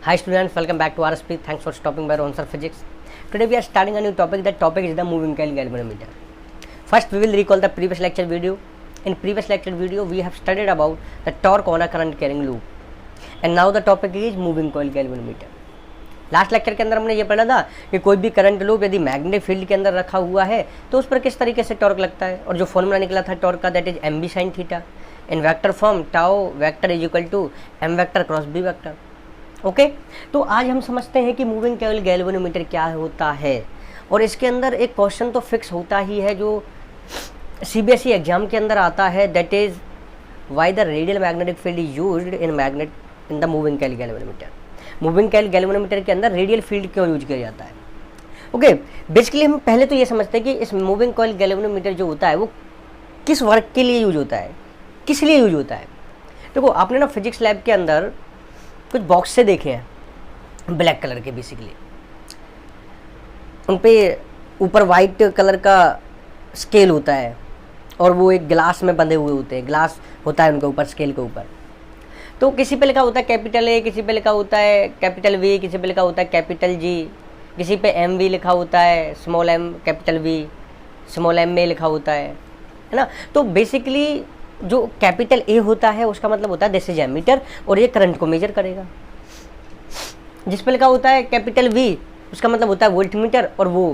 Hi students, welcome back to RSP. Thanks for stopping by Ronsar Physics. Today we are starting a new topic. That topic is the moving coil galvanometer. First we will recall the previous lecture video. In previous lecture video we have studied about the torque on a current carrying loop. And now the topic is moving coil galvanometer. Last lecture के अंदर हमने ये पढ़ा था कि कोई भी current loop यदि मैग्नेटिक फील्ड के अंदर रखा हुआ है तो उस पर किस तरीके से टॉर्क लगता है, और जो फॉर्मूला निकला था टॉर्क का that is M B sine theta in vector form tau vector is equal to M vector cross B vector. Okay, तो आज हम समझते हैं कि मूविंग कॉइल गैल्वेनोमीटर क्या होता है. और इसके अंदर एक क्वेश्चन तो फिक्स होता ही है जो सीबीएसई एग्जाम के अंदर आता है, that is why the radial magnetic field is used in the moving coil galvanometer. Moving coil galvanometer के अंदर रेडियल फील्ड क्यों यूज किया जाता है. ओके, बेसिकली हम पहले तो ये समझते हैं कि इस मूविंग कॉइल गैल्वेनोमीटर जो होता है वो किस वर्क के लिए यूज होता है, किस लिए यूज होता है. देखो आपने ना फिजिक्स लैब के अंदर कुछ बॉक्स से देखे हैं ब्लैक कलर के, बेसिकली उन पे ऊपर वाइट कलर का स्केल होता है और वो एक ग्लास में बंधे हुए होते हैं, ग्लास होता है उनके ऊपर, स्केल के ऊपर. तो किसी पे लिखा होता है कैपिटल ए, किसी पे लिखा होता है कैपिटल वी, किसी पे लिखा होता है कैपिटल जी, किसी पे एम वी लिखा होता है, small M capital V, small M में लिखा होता है ना. तो बेसिकली जो कैपिटल ए होता है उसका मतलब होता है दिस इज एमीटर और ये करंट को मेजर करेगा. जिस पे लिखा होता है कैपिटल वी उसका मतलब होता है वोल्टमीटर और वो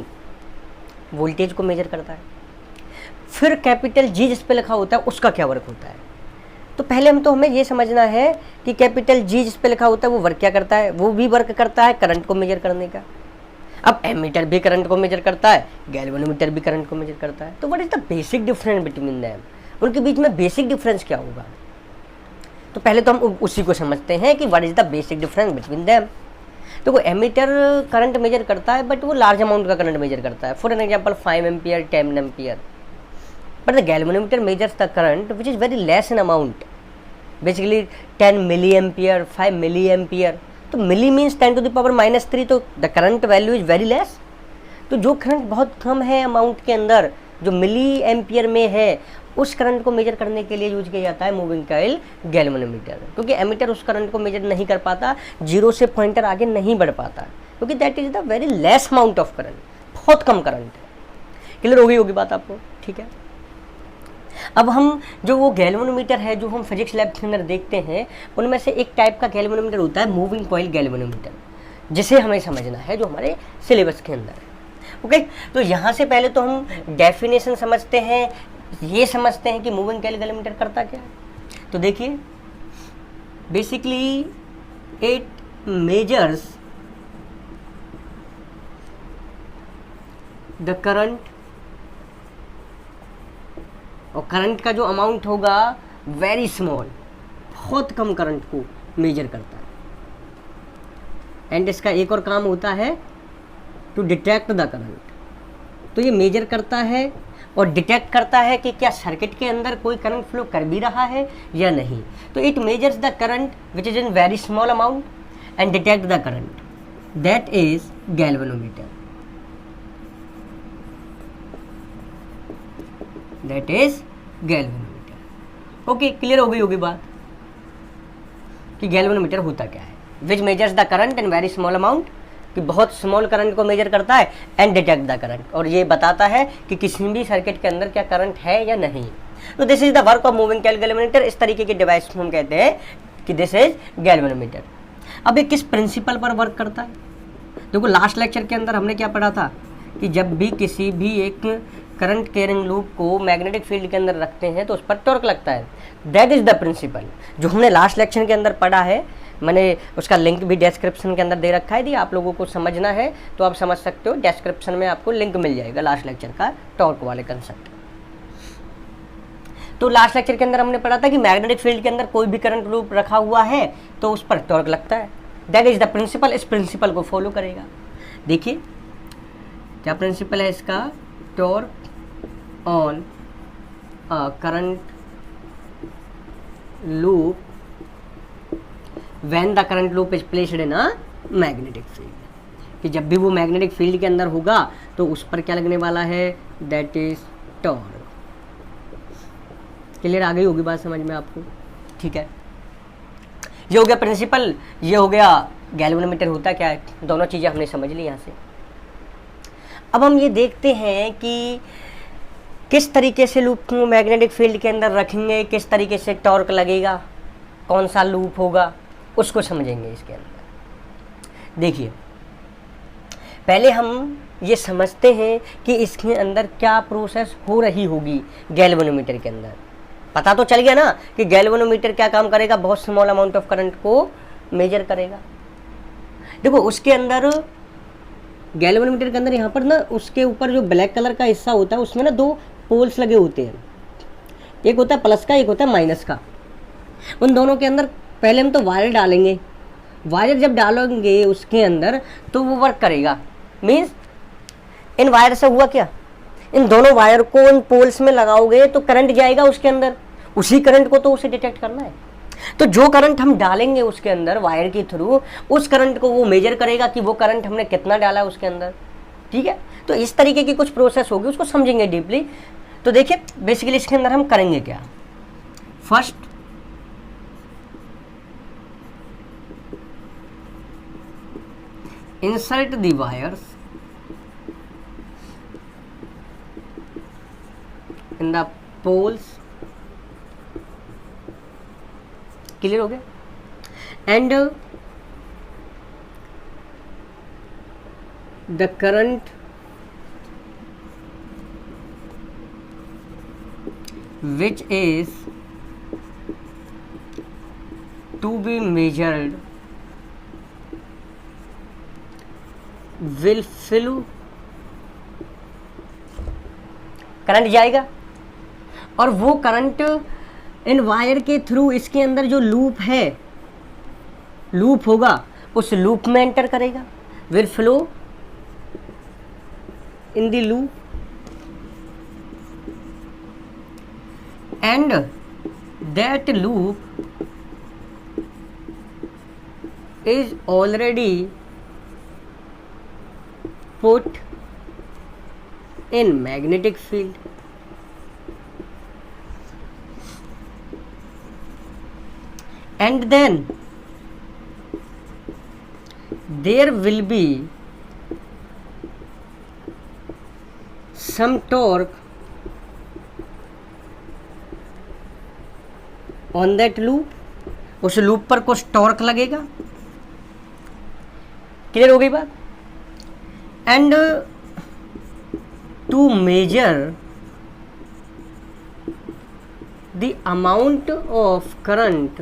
वोल्टेज को मेजर करता है. फिर कैपिटल जी जिस पे लिखा होता है उसका क्या वर्क होता है. तो पहले हमें ये समझना है कि कैपिटल जी जिस पे लिखा होता है वो वर्क क्या करता है. वो भी वर्क करता है करंट को मेजर करने का. अब एमीटर भी करंट को मेजर करता है, गैल्वेनोमीटर भी करंट को मेजर करता है. तो what is the basic difference between them, उनके बीच में बेसिक डिफरेंस क्या होगा. तो पहले तो हम उसी को समझते हैं कि what is the basic difference between them. तो वो एमीटर करंट मेजर करता है बट वो लार्ज अमाउंट का करंट मेजर करता है, for an example 5 ampere 10 ampere. But the galvanometer measures the current which is very less in amount, basically 10 milliampere, 5 milliampere. तो milli means 10 to the power -3, तो the current value is very less. तो जो current बहुत कम है amount के अंदर, जो milli ampere में है, उस करंट को मेजर करने के लिए यूज किया जाता है मूविंग कॉइल गैल्वेनोमीटर. क्योंकि एमीटर उस करंट को मेजर नहीं कर पाता, जीरो से पॉइंटर आगे नहीं बढ़ पाता, क्योंकि that is the very less amount of current, बहुत कम करंट है. क्लियर हो गई होगी बात आपको, ठीक है. अब हम जो वो गैल्वेनोमीटर है जो हम फिजिक्स लैब के अंदर देखते हैं उनमें से एक टाइप का गैल्वेनोमीटर होता है मूविंग कॉइल गैल्वेनोमीटर, जिसे हमें समझना है जो हमारे सिलेबस के अंदर है. ओके, तो यहाँ से पहले तो हम डेफिनेशन समझते हैं, ये समझते हैं कि मूविंग कॉइल गैल्वेनोमीटर करता क्या है. तो देखिए basically it measures the current, और करंट का जो अमाउंट होगा वेरी स्मॉल, बहुत कम करंट को मेजर करता है. एंड इसका एक और काम होता है टू डिटेक्ट द करंट. तो ये मेजर करता है और डिटेक्ट करता है कि क्या सर्किट के अंदर कोई करंट फ्लो कर भी रहा है या नहीं. तो it measures the current which is in very small amount and detect the current, that is galvanometer. That is galvanometer. Okay, clear हो गई होगी बात कि गैल्वेनोमीटर होता क्या है. विच measures the current in very small amount, कि बहुत स्मॉल करंट को मेजर करता है, एंड डिटेक्ट द करंट, और ये बताता है कि किसी भी सर्किट के अंदर क्या करंट है या नहीं. तो this is the work of moving coil galvanometer. इस तरीके के डिवाइस को हम कहते हैं कि दिस इज गैल्वेनोमीटर. अब ये किस प्रिंसिपल पर वर्क करता है. देखो लास्ट लेक्चर के अंदर हमने क्या पढ़ा था कि जब भी किसी भी एक करंट कैरिंग लूप को मैग्नेटिक फील्ड के अंदर रखते हैं तो उस पर टॉर्क लगता है. दैट इज द प्रिंसिपल जो हमने लास्ट लेक्चर के अंदर पढ़ा है. मैंने उसका लिंक भी डिस्क्रिप्शन के अंदर दे रखा है. यदि आप लोगों को समझना है तो आप समझ सकते हो, डिस्क्रिप्शन में आपको लिंक मिल जाएगा लास्ट लेक्चर का टॉर्क वाले कंसेप्ट. तो लास्ट लेक्चर के अंदर हमने पढ़ा था कि मैग्नेटिक फील्ड के अंदर कोई भी करंट लूप रखा हुआ है तो उस पर टॉर्क लगता है. That is the principle. इस प्रिंसिपल को फॉलो करेगा. देखिए क्या प्रिंसिपल है इसका, torque on a current loop when the current loop is placed in a magnetic field. कि जब भी वो मैग्नेटिक फील्ड के अंदर होगा तो उस पर क्या लगने वाला है, दैट इज टॉर्क. क्लियर आ गई होगी बात समझ में आपको, ठीक है. ये हो गया प्रिंसिपल, ये हो गया गैल्वेनोमीटर होता क्या है, दोनों चीज़ें हमने समझ ली यहाँ से। अब हम ये देखते हैं कि किस तरीके से लूप को मैग्नेटिक फील्ड के अंदर रखेंगे, किस तरीके से टॉर्क लगेगा, कौन सा लूप होगा, उसको समझेंगे इसके अंदर। देखिए, पहले हम ये समझते हैं कि इसके अंदर क्या प्रोसेस हो रही होगी गैल्वेनोमीटर के अंदर। पता तो चल गया ना कि गैल्वेनोमीटर क्या काम करेगा, बहुत स्मॉल अमाउंट ऑफ करंट को मेजर करेगा। देखो उसके अंदर, गैल्वेनोमीटर के अंदर यहाँ पर ना उसके ऊपर जो ब्लैक कलर का हिस्सा होता है उसमें ना दो पोल्स लगे होते हैं, एक होता है प्लस का, एक होता है माइनस का। उन दोनों के अंदर पहले हम तो वायर डालेंगे, वायर जब डालेंगे उसके अंदर तो वो वर्क करेगा। मीन्स इन वायर से हुआ क्या, इन दोनों वायर को उन पोल्स में लगाओगे तो करंट जाएगा उसके अंदर, उसी करंट को तो उसे डिटेक्ट करना है। तो जो करंट हम डालेंगे उसके अंदर वायर के थ्रू, उस करंट को वो मेजर करेगा कि वो करंट हमने कितना डाला है उसके अंदर। ठीक है, तो इस तरीके की कुछ प्रोसेस होगी, उसको समझेंगे डीपली। तो देखिए बेसिकली इसके अंदर हम करेंगे क्या। First insert the wires in the poles, clear हो गया, and the current which is to be measured will flow, current जाएगा और वो करंट इन वायर के थ्रू इसके अंदर जो लूप है, लूप होगा उस लूप में एंटर करेगा, will flow in the loop and that loop is already put in magnetic field, and then there will be some torque on that loop, उस लूप पर कुछ टॉर्क लगेगा। क्लियर हो गई बात। And to measure the amount of current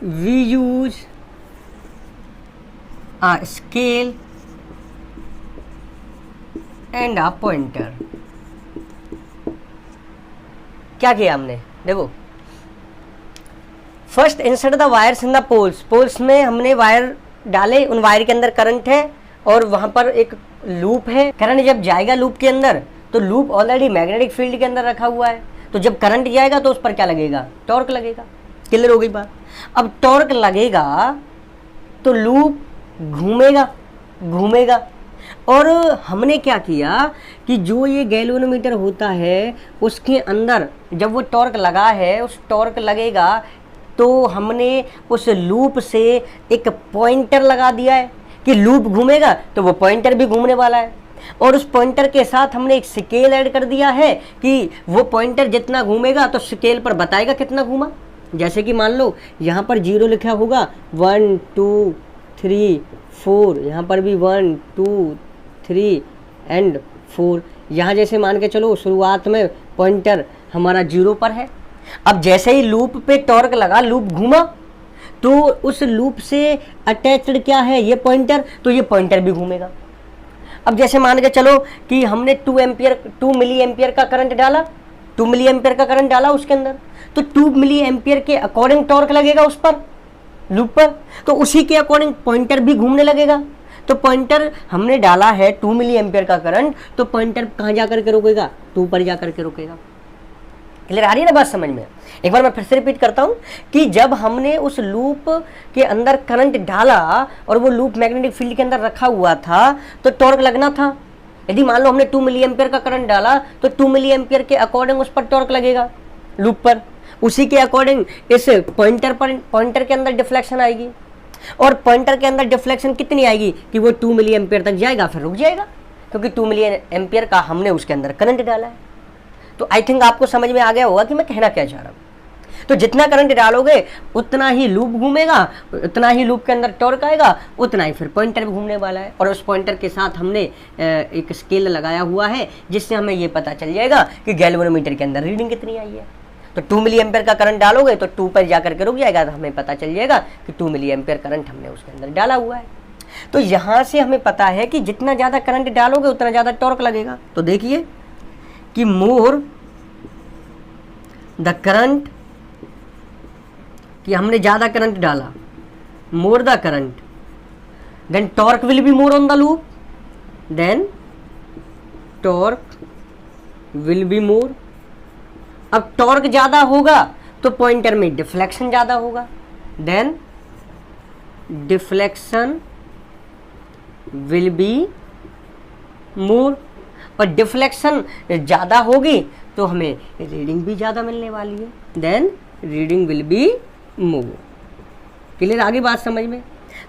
we use a scale and a pointer। क्या किया हमने, देखो first insert the wires in the poles, poles में हमने वायर डाले, उन वायर के अंदर करंट है और वहां पर एक लूप है। करंट जब जाएगा लूप के अंदर तो लूप ऑलरेडी मैग्नेटिक फील्ड के अंदर रखा हुआ है, तो जब करंट जाएगा तो उस पर क्या लगेगा, टॉर्क लगेगा। क्लियर हो गई बात। अब टॉर्क लगेगा तो लूप घूमेगा घूमेगा, और हमने क्या किया कि जो ये गैल्वेनोमीटर होता है उसके अंदर जब वो टॉर्क लगा है, उस टॉर्क लगेगा तो हमने उस लूप से एक पॉइंटर लगा दिया है कि लूप घूमेगा तो वो पॉइंटर भी घूमने वाला है, और उस पॉइंटर के साथ हमने एक स्केल ऐड कर दिया है कि वो पॉइंटर जितना घूमेगा तो स्केल पर बताएगा कितना घूमा। जैसे कि मान लो यहाँ पर 0 लिखा होगा, 1 2 3 4, यहाँ पर भी 1 2 3 एंड 4। यहाँ जैसे मान के चलो शुरुआत में पॉइंटर हमारा 0 पर है। अब जैसे ही लूप पे टॉर्क लगा, लूप घूमा, तो उस लूप से अटैच्ड क्या है, ये पॉइंटर, तो ये पॉइंटर भी घूमेगा। अब जैसे मान के चलो कि हमने 2 मिली एम्पियर का करंट डाला, 2 मिली एम्पियर का करंट डाला उसके अंदर, तो 2 मिली एम्पियर के अकॉर्डिंग टॉर्क लगेगा उस पर, लूप पर, तो उसी के अकॉर्डिंग पॉइंटर भी घूमने लगेगा। तो पॉइंटर हमने डाला है 2 मिली एम्पियर का करंट, तो पॉइंटर कहाँ जाकर के रुकेगा, 2 पर जाकर के रुकेगा। क्लियर आ रही है ना बात समझ में। एक बार मैं फिर से रिपीट करता हूँ कि जब हमने उस लूप के अंदर करंट डाला और वो लूप मैग्नेटिक फील्ड के अंदर रखा हुआ था तो टॉर्क लगना था। यदि मान लो हमने 2 मिली एम्पियर का करंट डाला तो 2 मिली एम्पियर के अकॉर्डिंग उस पर टॉर्क लगेगा लूप पर, उसी के अकॉर्डिंग इस पॉइंटर के अंदर डिफ्लेक्शन आएगी, और पॉइंटर के अंदर डिफ्लेक्शन कितनी आएगी कि वो 2 मिली एम्पियर तक जाएगा, फिर रुक जाएगा, क्योंकि 2 मिली एम्पियर का हमने उसके अंदर करंट डाला है। तो आई थिंक आपको समझ में आ गया होगा कि मैं कहना क्या चाह रहा हूँ। तो जितना करंट डालोगे उतना ही लूप घूमेगा, उतना ही लूप के अंदर टॉर्क आएगा, उतना ही फिर पॉइंटर भी घूमने वाला है। और उस पॉइंटर के साथ हमने एक स्केल लगाया हुआ है जिससे हमें ये पता चल जाएगा कि गैल्वेनोमीटर के अंदर रीडिंग कितनी आई है। तो 2 मिली एम्पियर का करंट डालोगे तो 2 पर जाकर के रुक जाएगा, तो हमें पता चल जाएगा कि 2 मिली एम्पियर करंट हमने उसके अंदर डाला हुआ है। तो यहाँ से हमें पता है कि जितना ज़्यादा करंट डालोगे उतना ज़्यादा टॉर्क लगेगा। तो देखिए कि मोर द करंट, कि हमने ज़्यादा करंट डाला, more the current, then torque will be more on the loop, then torque will be more. अब टॉर्क ज़्यादा होगा तो पॉइंटर में डिफ्लेक्शन ज़्यादा होगा, then deflection will be more. और डिफ्लेक्शन ज़्यादा होगी तो हमें रीडिंग भी ज़्यादा मिलने वाली है, then reading will be more. Clear, आगे बात समझ में?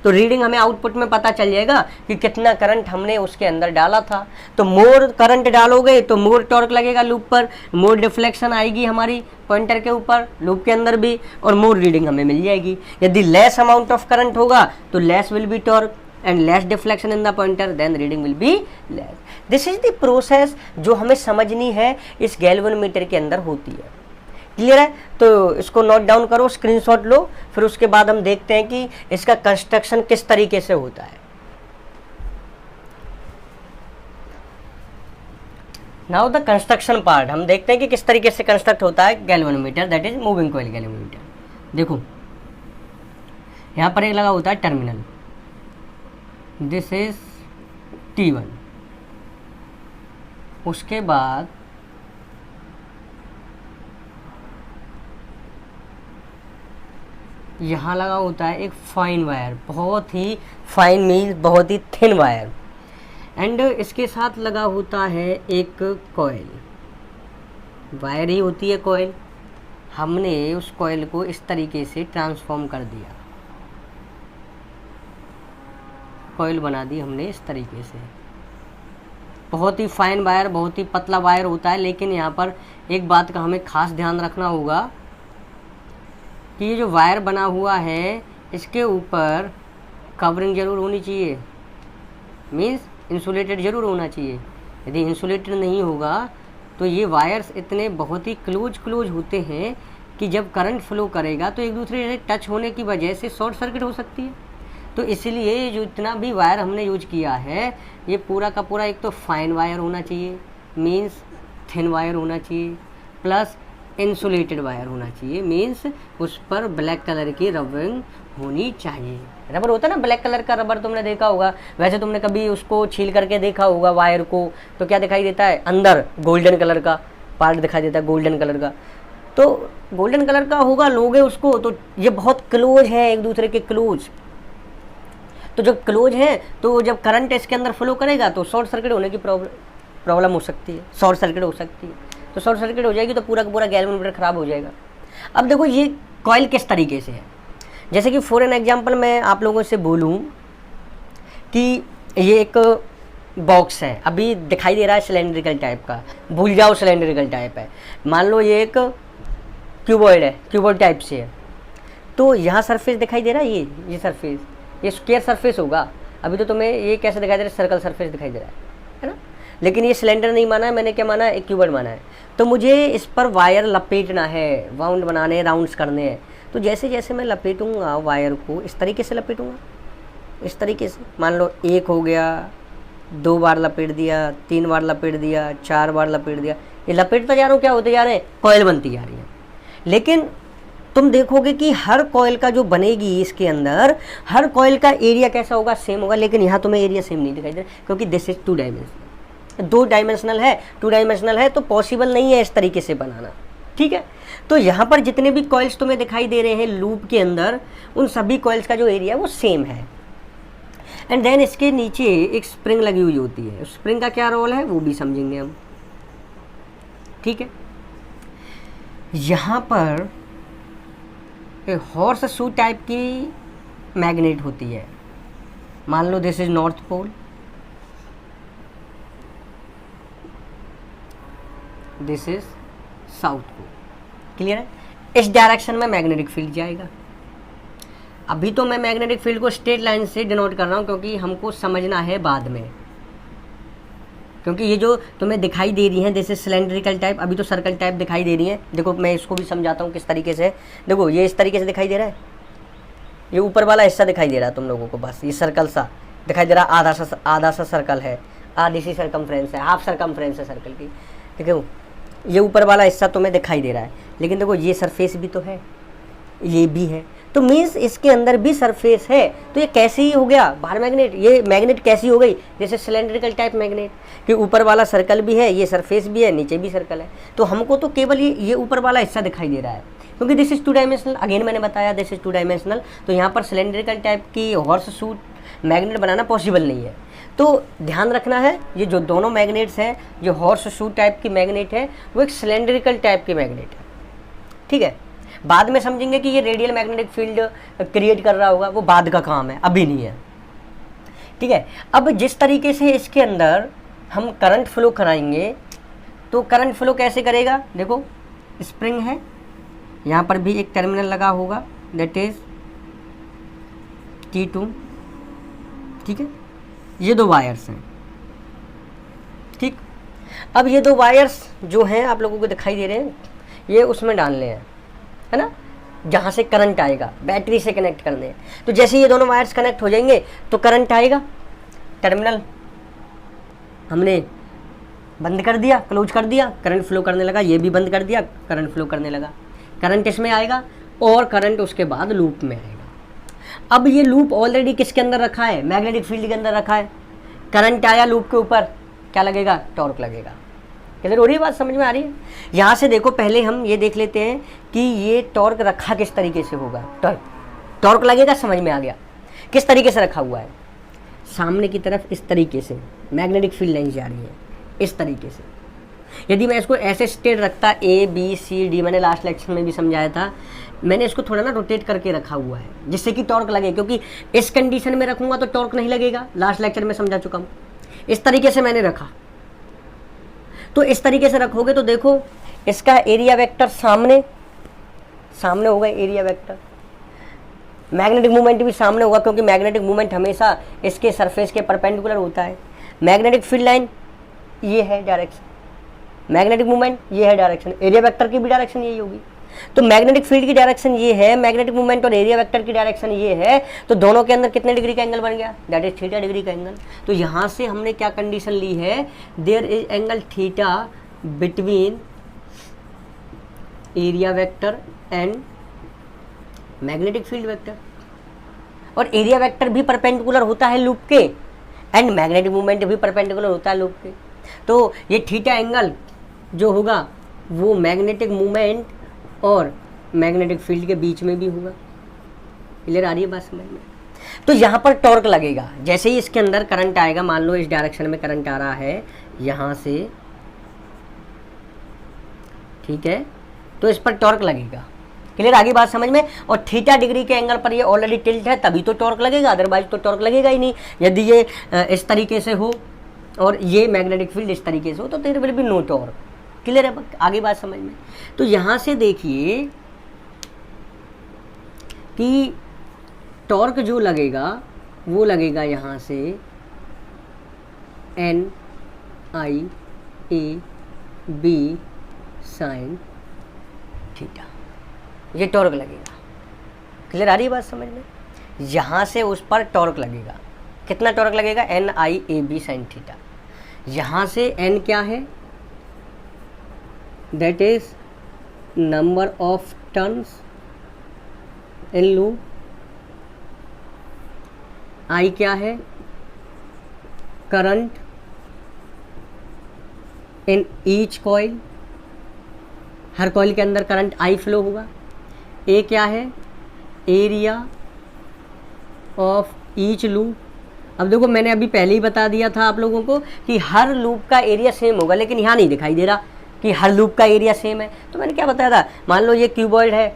तो रीडिंग हमें आउटपुट में पता चल जाएगा कि कितना करंट हमने उसके अंदर डाला था। तो मोर करंट डालोगे तो मोर टॉर्क लगेगा लूप पर, मोर डिफ्लेक्शन आएगी हमारी पॉइंटर के ऊपर, लूप के अंदर भी, और मोर रीडिंग हमें मिल जाएगी। यदि लेस अमाउंट ऑफ करंट होगा तो less will be torque and less deflection in the pointer, then reading will be less. This is the process जो हमें समझनी है इस गैल्वेनोमीटर के अंदर होती है। क्लियर है? तो इसको नोट डाउन करो, स्क्रीनशॉट लो, फिर उसके बाद हम देखते हैं कि इसका कंस्ट्रक्शन किस तरीके से होता है। नाउ द कंस्ट्रक्शन पार्ट, हम देखते हैं कि किस तरीके से कंस्ट्रक्ट होता है galvanometer, that is moving coil galvanometer. देखो यहाँ पर एक लगा होता है टर्मिनल, दिस इज T1, उसके बाद यहाँ लगा होता है एक फाइन वायर, बहुत ही फाइन मीन्स बहुत ही थिन वायर, एंड इसके साथ लगा होता है एक कॉइल, वायर ही होती है कॉइल। हमने उस कॉइल को इस तरीके से ट्रांसफॉर्म कर दिया, कॉइल बना दी हमने इस तरीके से। बहुत ही फाइन वायर, बहुत ही पतला वायर होता है, लेकिन यहाँ पर एक बात का हमें खास ध्यान रखना होगा कि ये जो वायर बना हुआ है इसके ऊपर कवरिंग जरूर होनी चाहिए, मीन्स इंसुलेटेड जरूर होना चाहिए। यदि इंसुलेटेड नहीं होगा तो ये वायर्स इतने बहुत ही क्लोज होते हैं कि जब करंट फ्लो करेगा तो एक दूसरे से टच होने की वजह से शॉर्ट सर्किट हो सकती है। तो इसलिए जो इतना भी वायर हमने यूज किया है ये पूरा का पूरा एक तो फाइन वायर होना चाहिए, मीन्स थिन वायर होना चाहिए, प्लस इंसुलेटेड वायर होना चाहिए, मीन्स उस पर ब्लैक कलर की रबरिंग होनी चाहिए। रबर होता है ना, ब्लैक कलर का रबर तुमने देखा होगा, वैसे तुमने कभी उसको छील करके देखा होगा वायर को, तो क्या दिखाई देता है, अंदर गोल्डन कलर का पार्ट दिखाई देता है, गोल्डन कलर का। तो गोल्डन कलर का होगा, लोगे उसको तो ये बहुत क्लोज है एक दूसरे के क्लोज। तो जब क्लोज है तो जब करंट इसके अंदर फ्लो करेगा तो शॉर्ट सर्किट होने की प्रॉब्लम हो सकती है, शॉर्ट सर्किट हो सकती है। तो शॉर्ट सर्किट हो जाएगी तो पूरा का पूरा गैल्वेनोमीटर खराब हो जाएगा। अब देखो ये कॉइल किस तरीके से है, जैसे कि फॉर एन एग्जांपल मैं आप लोगों से बोलूं कि ये एक बॉक्स है, अभी दिखाई दे रहा है सिलेंड्रिकल टाइप का, भूल जाओ सिलेंड्रिकल टाइप है, मान लो ये एक क्यूबॉइड है, क्यूबॉइड टाइप से है। तो यहाँ सरफेस दिखाई दे रहा है, ये सरफेस, ये स्क्वायर सरफेस होगा। अभी तो तुम्हें ये कैसे दिखाई दे रहा है, सर्कल सरफेस दिखाई दे रहा है ना। लेकिन ये सिलेंडर नहीं माना है मैंने, क्या माना है, एक क्यूबॉइड माना है। तो मुझे इस पर वायर लपेटना है, वाउंड बनाने, राउंड्स करने हैं। तो जैसे जैसे मैं लपेटूंगा वायर को, इस तरीके से लपेटूंगा, इस तरीके से। मान लो एक हो गया, 2 बार लपेट दिया, 3 बार लपेट दिया, 4 बार लपेट दिया, ये लपेटता जा रहा हूँ, क्या होते जा रहे हैं, कॉइल बनती जा रही है। लेकिन तुम देखोगे कि हर कॉइल का जो बनेगी इसके अंदर, हर कॉइल का एरिया कैसा होगा, सेम होगा। लेकिन यहाँ तुम्हें एरिया सेम नहीं दिखाई दे रहा, क्योंकि दिस इज 2 डायमेंशनल, 2 डायमेंशनल है, 2 डायमेंशनल है, तो पॉसिबल नहीं है इस तरीके से बनाना। ठीक है, तो यहाँ पर जितने भी कॉइल्स तुम्हें दिखाई दे रहे हैं लूप के अंदर, उन सभी कॉइल्स का जो एरिया है वो सेम है। एंड देन इसके नीचे एक स्प्रिंग लगी हुई होती है, स्प्रिंग का क्या रोल है वो भी समझेंगे हम। ठीक है, यहाँ पर हॉर्स शू टाइप की मैग्नेट होती है। मान लो this is north pole, this is south pole, clear है। इस डायरेक्शन में मैग्नेटिक फील्ड जाएगा। अभी तो मैं मैग्नेटिक फील्ड को स्ट्रेट लाइन से डिनोट कर रहा हूँ क्योंकि हमको समझना है बाद में, क्योंकि ये जो तुम्हें दिखाई दे रही है दिस इज सिलेंड्रिकल टाइप, अभी तो सर्कल टाइप दिखाई दे रही है। देखो मैं इसको भी समझाता हूँ किस तरीके से। देखो ये इस तरीके से दिखाई दे रहा है, ये ऊपर वाला हिस्सा दिखाई दे रहा है तुम लोगों को, बस ये सर्कल सा दिखाई दे रहा है, आधा सा सर्कल है, आधी सी सर्कमफ्रेंस है, हाफ सर्कमफ्रेंस है सर्कल की, ठीक है। ये ऊपर वाला हिस्सा तुम्हें दिखाई दे रहा है, लेकिन देखो ये सरफेस भी तो है, ये भी है, तो मीन्स इसके अंदर भी सरफेस है। तो ये कैसे ही हो गया बाहर मैग्नेट, ये मैग्नेट कैसी हो गई, जैसे सिलेंड्रिकल टाइप मैग्नेट कि ऊपर वाला सर्कल भी है, ये सरफेस भी है, नीचे भी सर्कल है। तो हमको तो केवल ये ऊपर वाला हिस्सा दिखाई दे रहा है क्योंकि दिस इज 2 डायमेंशनल। अगेन मैंने बताया दिस इज 2 डायमेंशनल, तो यहाँ पर सिलेंड्रिकल टाइप की हॉर्स शू मैग्नेट बनाना पॉसिबल नहीं है। तो ध्यान रखना है, ये जो दोनों मैग्नेट्स हैं, जो हॉर्स शू टाइप की मैग्नेट है वो एक सिलेंड्रिकल टाइप की मैग्नेट है, ठीक है। बाद में समझेंगे कि ये रेडियल मैग्नेटिक फील्ड क्रिएट कर रहा होगा, वो बाद का काम है, अभी नहीं है, ठीक है। अब जिस तरीके से इसके अंदर हम करंट फ्लो कराएंगे, तो करंट फ्लो कैसे करेगा, देखो स्प्रिंग है, यहाँ पर भी एक टर्मिनल लगा होगा दैट इज T2, ठीक है। ये 2 वायर्स हैं, ठीक। अब ये 2 वायर्स जो हैं आप लोगों को दिखाई दे रहे हैं, ये उसमें डालने हैं, है ना, जहाँ से करंट आएगा, बैटरी से कनेक्ट करने हैं। तो जैसे ये दोनों वायर्स कनेक्ट हो जाएंगे तो करंट आएगा, टर्मिनल हमने बंद कर दिया, क्लोज कर दिया, करंट फ्लो करने लगा, ये भी बंद कर दिया, करंट फ्लो करने लगा, करंट इसमें आएगा और करंट उसके बाद लूप में आएगा। अब ये लूप ऑलरेडी किसके अंदर रखा है, मैग्नेटिक फील्ड के अंदर रखा है। करंट आया लूप के ऊपर, क्या लगेगा, टॉर्क लगेगा। क्लियर हो रही है बात, समझ में आ रही है। यहाँ से देखो पहले हम ये देख लेते हैं कि ये टॉर्क रखा किस तरीके से होगा। टॉर्क लगेगा, समझ में आ गया किस तरीके से रखा हुआ है। सामने की तरफ इस तरीके से मैग्नेटिक फील्ड लाइन जा रही है, इस तरीके से। यदि मैं इसको ऐसे स्ट्रेट रखता, ABCD, मैंने लास्ट लेक्चर में भी समझाया था, मैंने इसको थोड़ा ना रोटेट करके रखा हुआ है जिससे कि टॉर्क लगे, क्योंकि इस कंडीशन में रखूंगा तो टॉर्क नहीं लगेगा, लास्ट लेक्चर में समझा चुका हूँ। इस तरीके से मैंने रखा, तो इस तरीके से रखोगे तो देखो इसका एरिया वेक्टर सामने होगा, एरिया वेक्टर। मैग्नेटिक मूवमेंट भी सामने होगा क्योंकि मैग्नेटिक मूवमेंट हमेशा इसके सरफेस के परपेंडिकुलर होता है। मैग्नेटिक फील्ड लाइन ये है डायरेक्शन, मैग्नेटिक मूवमेंट ये है डायरेक्शन, एरिया वेक्टर की भी डायरेक्शन यही होगी। तो मैग्नेटिक फील्ड की डायरेक्शन ये है, मैग्नेटिक मूवमेंट और एरिया वेक्टर की डायरेक्शन ये है, तो दोनों के अंदर कितने डिग्री का एंगल बन गया, दैट इज थीटा डिग्री का एंगल। तो यहाँ से हमने क्या कंडीशन ली है, there is angle theta between area vector and magnetic field vector, और एरिया वेक्टर भी परपेंडिकुलर होता है लूप के, एंड मैग्नेटिक मूवमेंट भी परपेंडिकुलर होता है लूप के। तो ये थीटा एंगल जो होगा वो मैग्नेटिक मूवमेंट और मैग्नेटिक फील्ड के बीच में भी होगा। क्लियर आ रही है बात समझ में। तो यहाँ पर टॉर्क लगेगा, जैसे ही इसके अंदर करंट आएगा, मान लो इस डायरेक्शन में करंट आ रहा है यहाँ से, ठीक है, तो इस पर टॉर्क लगेगा। क्लियर आगे बात समझ में। और थीटा डिग्री के एंगल पर ये ऑलरेडी टिल्ट है, तभी तो टॉर्क लगेगा, अदरवाइज तो टॉर्क लगेगा ही नहीं। यदि ये इस तरीके से हो और ये मैग्नेटिक फील्ड इस तरीके से हो तो there will be no torque. Clear है आगे बात समझ में। तो यहाँ से देखिए कि टॉर्क जो लगेगा वो लगेगा यहाँ से NIAB साइन थीटा, ये टॉर्क लगेगा। क्लियर आ रही है बात समझ में। यहाँ से उस पर टॉर्क लगेगा, कितना टॉर्क लगेगा, NIAB साइन थीटा। यहाँ से N क्या है, that is number of turns in loop. I क्या है, current in each coil, her coil के अंदर करंट I फ्लो होगा। A क्या है, एरिया ऑफ ईच लूप। अब देखो मैंने अभी पहले ही बता दिया था आप लोगों को कि हर लूप का एरिया सेम होगा, लेकिन यहाँ नहीं दिखाई दे रहा कि हर लूप का एरिया सेम है। तो मैंने क्या बताया था, मान लो ये क्यूबॉइड है,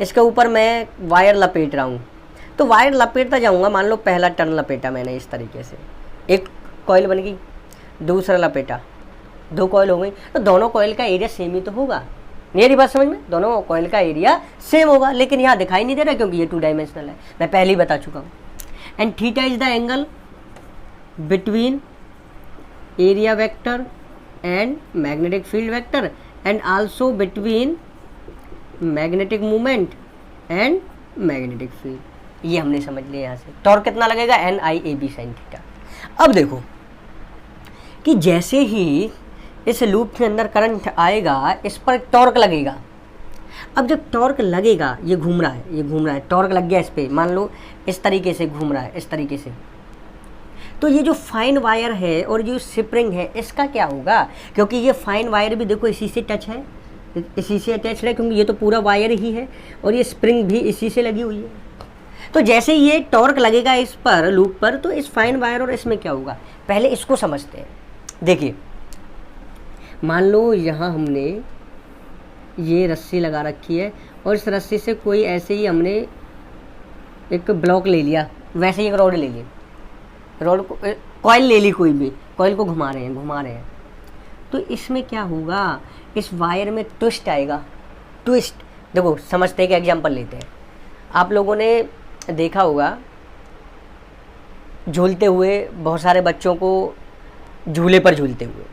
इसके ऊपर मैं वायर लपेट रहा हूँ, तो वायर लपेटता जाऊँगा। मान लो पहला टर्न लपेटा मैंने इस तरीके से, एक कॉइल बन गई, दूसरा लपेटा, 2 कॉइल हो गई। तो दोनों कॉइल का एरिया सेम ही तो होगा, मेरी बात समझ में, दोनों कॉइल का एरिया सेम होगा, लेकिन यहाँ दिखाई नहीं दे रहा क्योंकि ये 2 डायमेंशनल है, मैं पहले ही बता चुका हूँ। And theta is the angle between area vector and magnetic field vector and also between magnetic movement and magnetic field. ये हमने समझ लिया यहाँ से। टॉर्क कितना लगेगा, NIAB sin थीटा। अब देखो कि जैसे ही इस लूप के अंदर करंट आएगा, इस पर टॉर्क लगेगा। अब जब टॉर्क लगेगा, ये घूम रहा है, ये घूम रहा है, टॉर्क लग गया इस पर, मान लो इस तरीके से घूम रहा है, इस तरीके से, तो ये जो फाइन वायर है और जो स्प्रिंग है, इसका क्या होगा, क्योंकि ये फाइन वायर भी देखो इसी से टच है, इसी से अटैच है, क्योंकि ये तो पूरा वायर ही है, और ये स्प्रिंग भी इसी से लगी हुई है। तो जैसे ये टॉर्क लगेगा इस पर, लूप पर, तो इस फाइन वायर और इसमें क्या होगा, पहले इसको समझते हैं। देखिए, मान लो यहाँ हमने ये रस्सी लगा रखी है, और इस रस्सी से कोई ऐसे ही हमने एक ब्लॉक ले लिया, वैसे ही एक रॉड ले ली, रॉड को, कॉइल ले ली, कोई भी कॉइल को घुमा रहे हैं, तो इसमें क्या होगा, इस वायर में ट्विस्ट आएगा। ट्विस्ट देखो, समझते हैं कि एग्जांपल लेते हैं। आप लोगों ने देखा होगा झूलते हुए बहुत सारे बच्चों को, झूले पर झूलते हुए,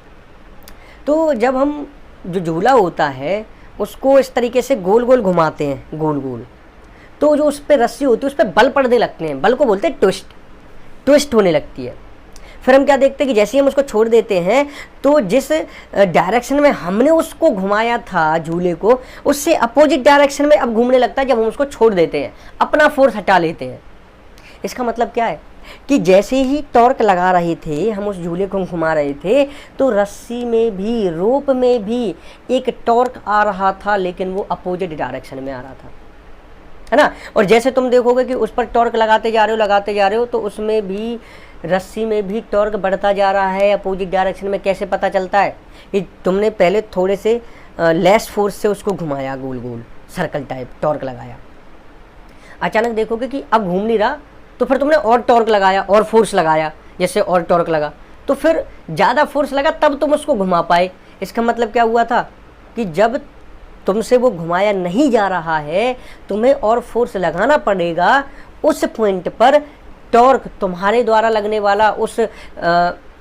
तो जब हम जो झूला होता है उसको इस तरीके से गोल गोल घुमाते हैं, गोल गोल, तो जो उस पर रस्सी होती है उस पर बल पड़ने लगते हैं, बल को बोलते हैं ट्विस्ट, ट्विस्ट होने लगती है। फिर हम क्या देखते हैं कि जैसे ही हम उसको छोड़ देते हैं, तो जिस डायरेक्शन में हमने उसको घुमाया था झूले को, उससे अपोजिट डायरेक्शन में अब घूमने लगता है जब हम उसको छोड़ देते हैं, अपना फोर्स हटा लेते हैं। इसका मतलब क्या है कि जैसे ही टॉर्क लगा रहे थे, हम उस झूले को घुमा रहे थे, तो रस्सी में भी, रोप में भी एक टॉर्क आ रहा था, लेकिन वो अपोजिट डायरेक्शन में आ रहा था, है ना। और जैसे तुम देखोगे कि उस पर टॉर्क लगाते जा रहे हो, तो उसमें भी, रस्सी में भी टॉर्क बढ़ता जा रहा है अपोजिट डायरेक्शन में। कैसे पता चलता है कि तुमने पहले थोड़े से लेस फोर्स से उसको घुमाया, गोल गोल सर्कल टाइप टॉर्क लगाया, अचानक देखोगे कि अब घूम नहीं रहा, तो फिर तुमने और टॉर्क लगाया, और फोर्स लगाया, जैसे और टॉर्क लगा, तो फिर ज़्यादा फोर्स लगा, तब तुम उसको घुमा पाए। इसका मतलब क्या हुआ था कि जब तुमसे वो घुमाया नहीं जा रहा है, तुम्हें और फोर्स लगाना पड़ेगा। उस पॉइंट पर टॉर्क तुम्हारे द्वारा लगने वाला उस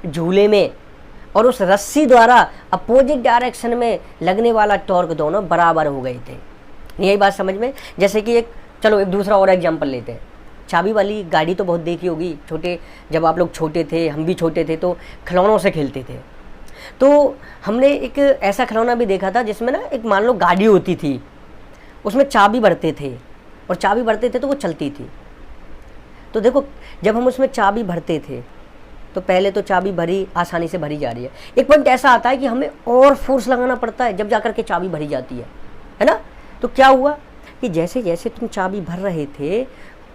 झूले में और उस रस्सी द्वारा अपोजिट डायरेक्शन में लगने वाला टॉर्क दोनों बराबर हो गए थे। यही बात समझ में। जैसे कि एक दूसरा और एग्जांपल लेते हैं। चाबी वाली गाड़ी तो बहुत देखी होगी, छोटे, जब आप लोग छोटे थे, हम भी छोटे थे, तो खिलौनों से खेलते थे। तो हमने एक ऐसा खिलौना भी देखा था जिसमें ना, एक मान लो गाड़ी होती थी, उसमें चाबी भरते थे, और चाबी भरते थे तो वो चलती थी। तो देखो, जब हम उसमें चाबी भरते थे, तो पहले तो चाबी भरी, आसानी से भरी जा रही है, एक पॉइंट ऐसा आता है कि हमें और फोर्स लगाना पड़ता है, जब जाकर के चाबी भरी जाती है ना। तो क्या हुआ कि जैसे जैसे तुम चाबी भर रहे थे,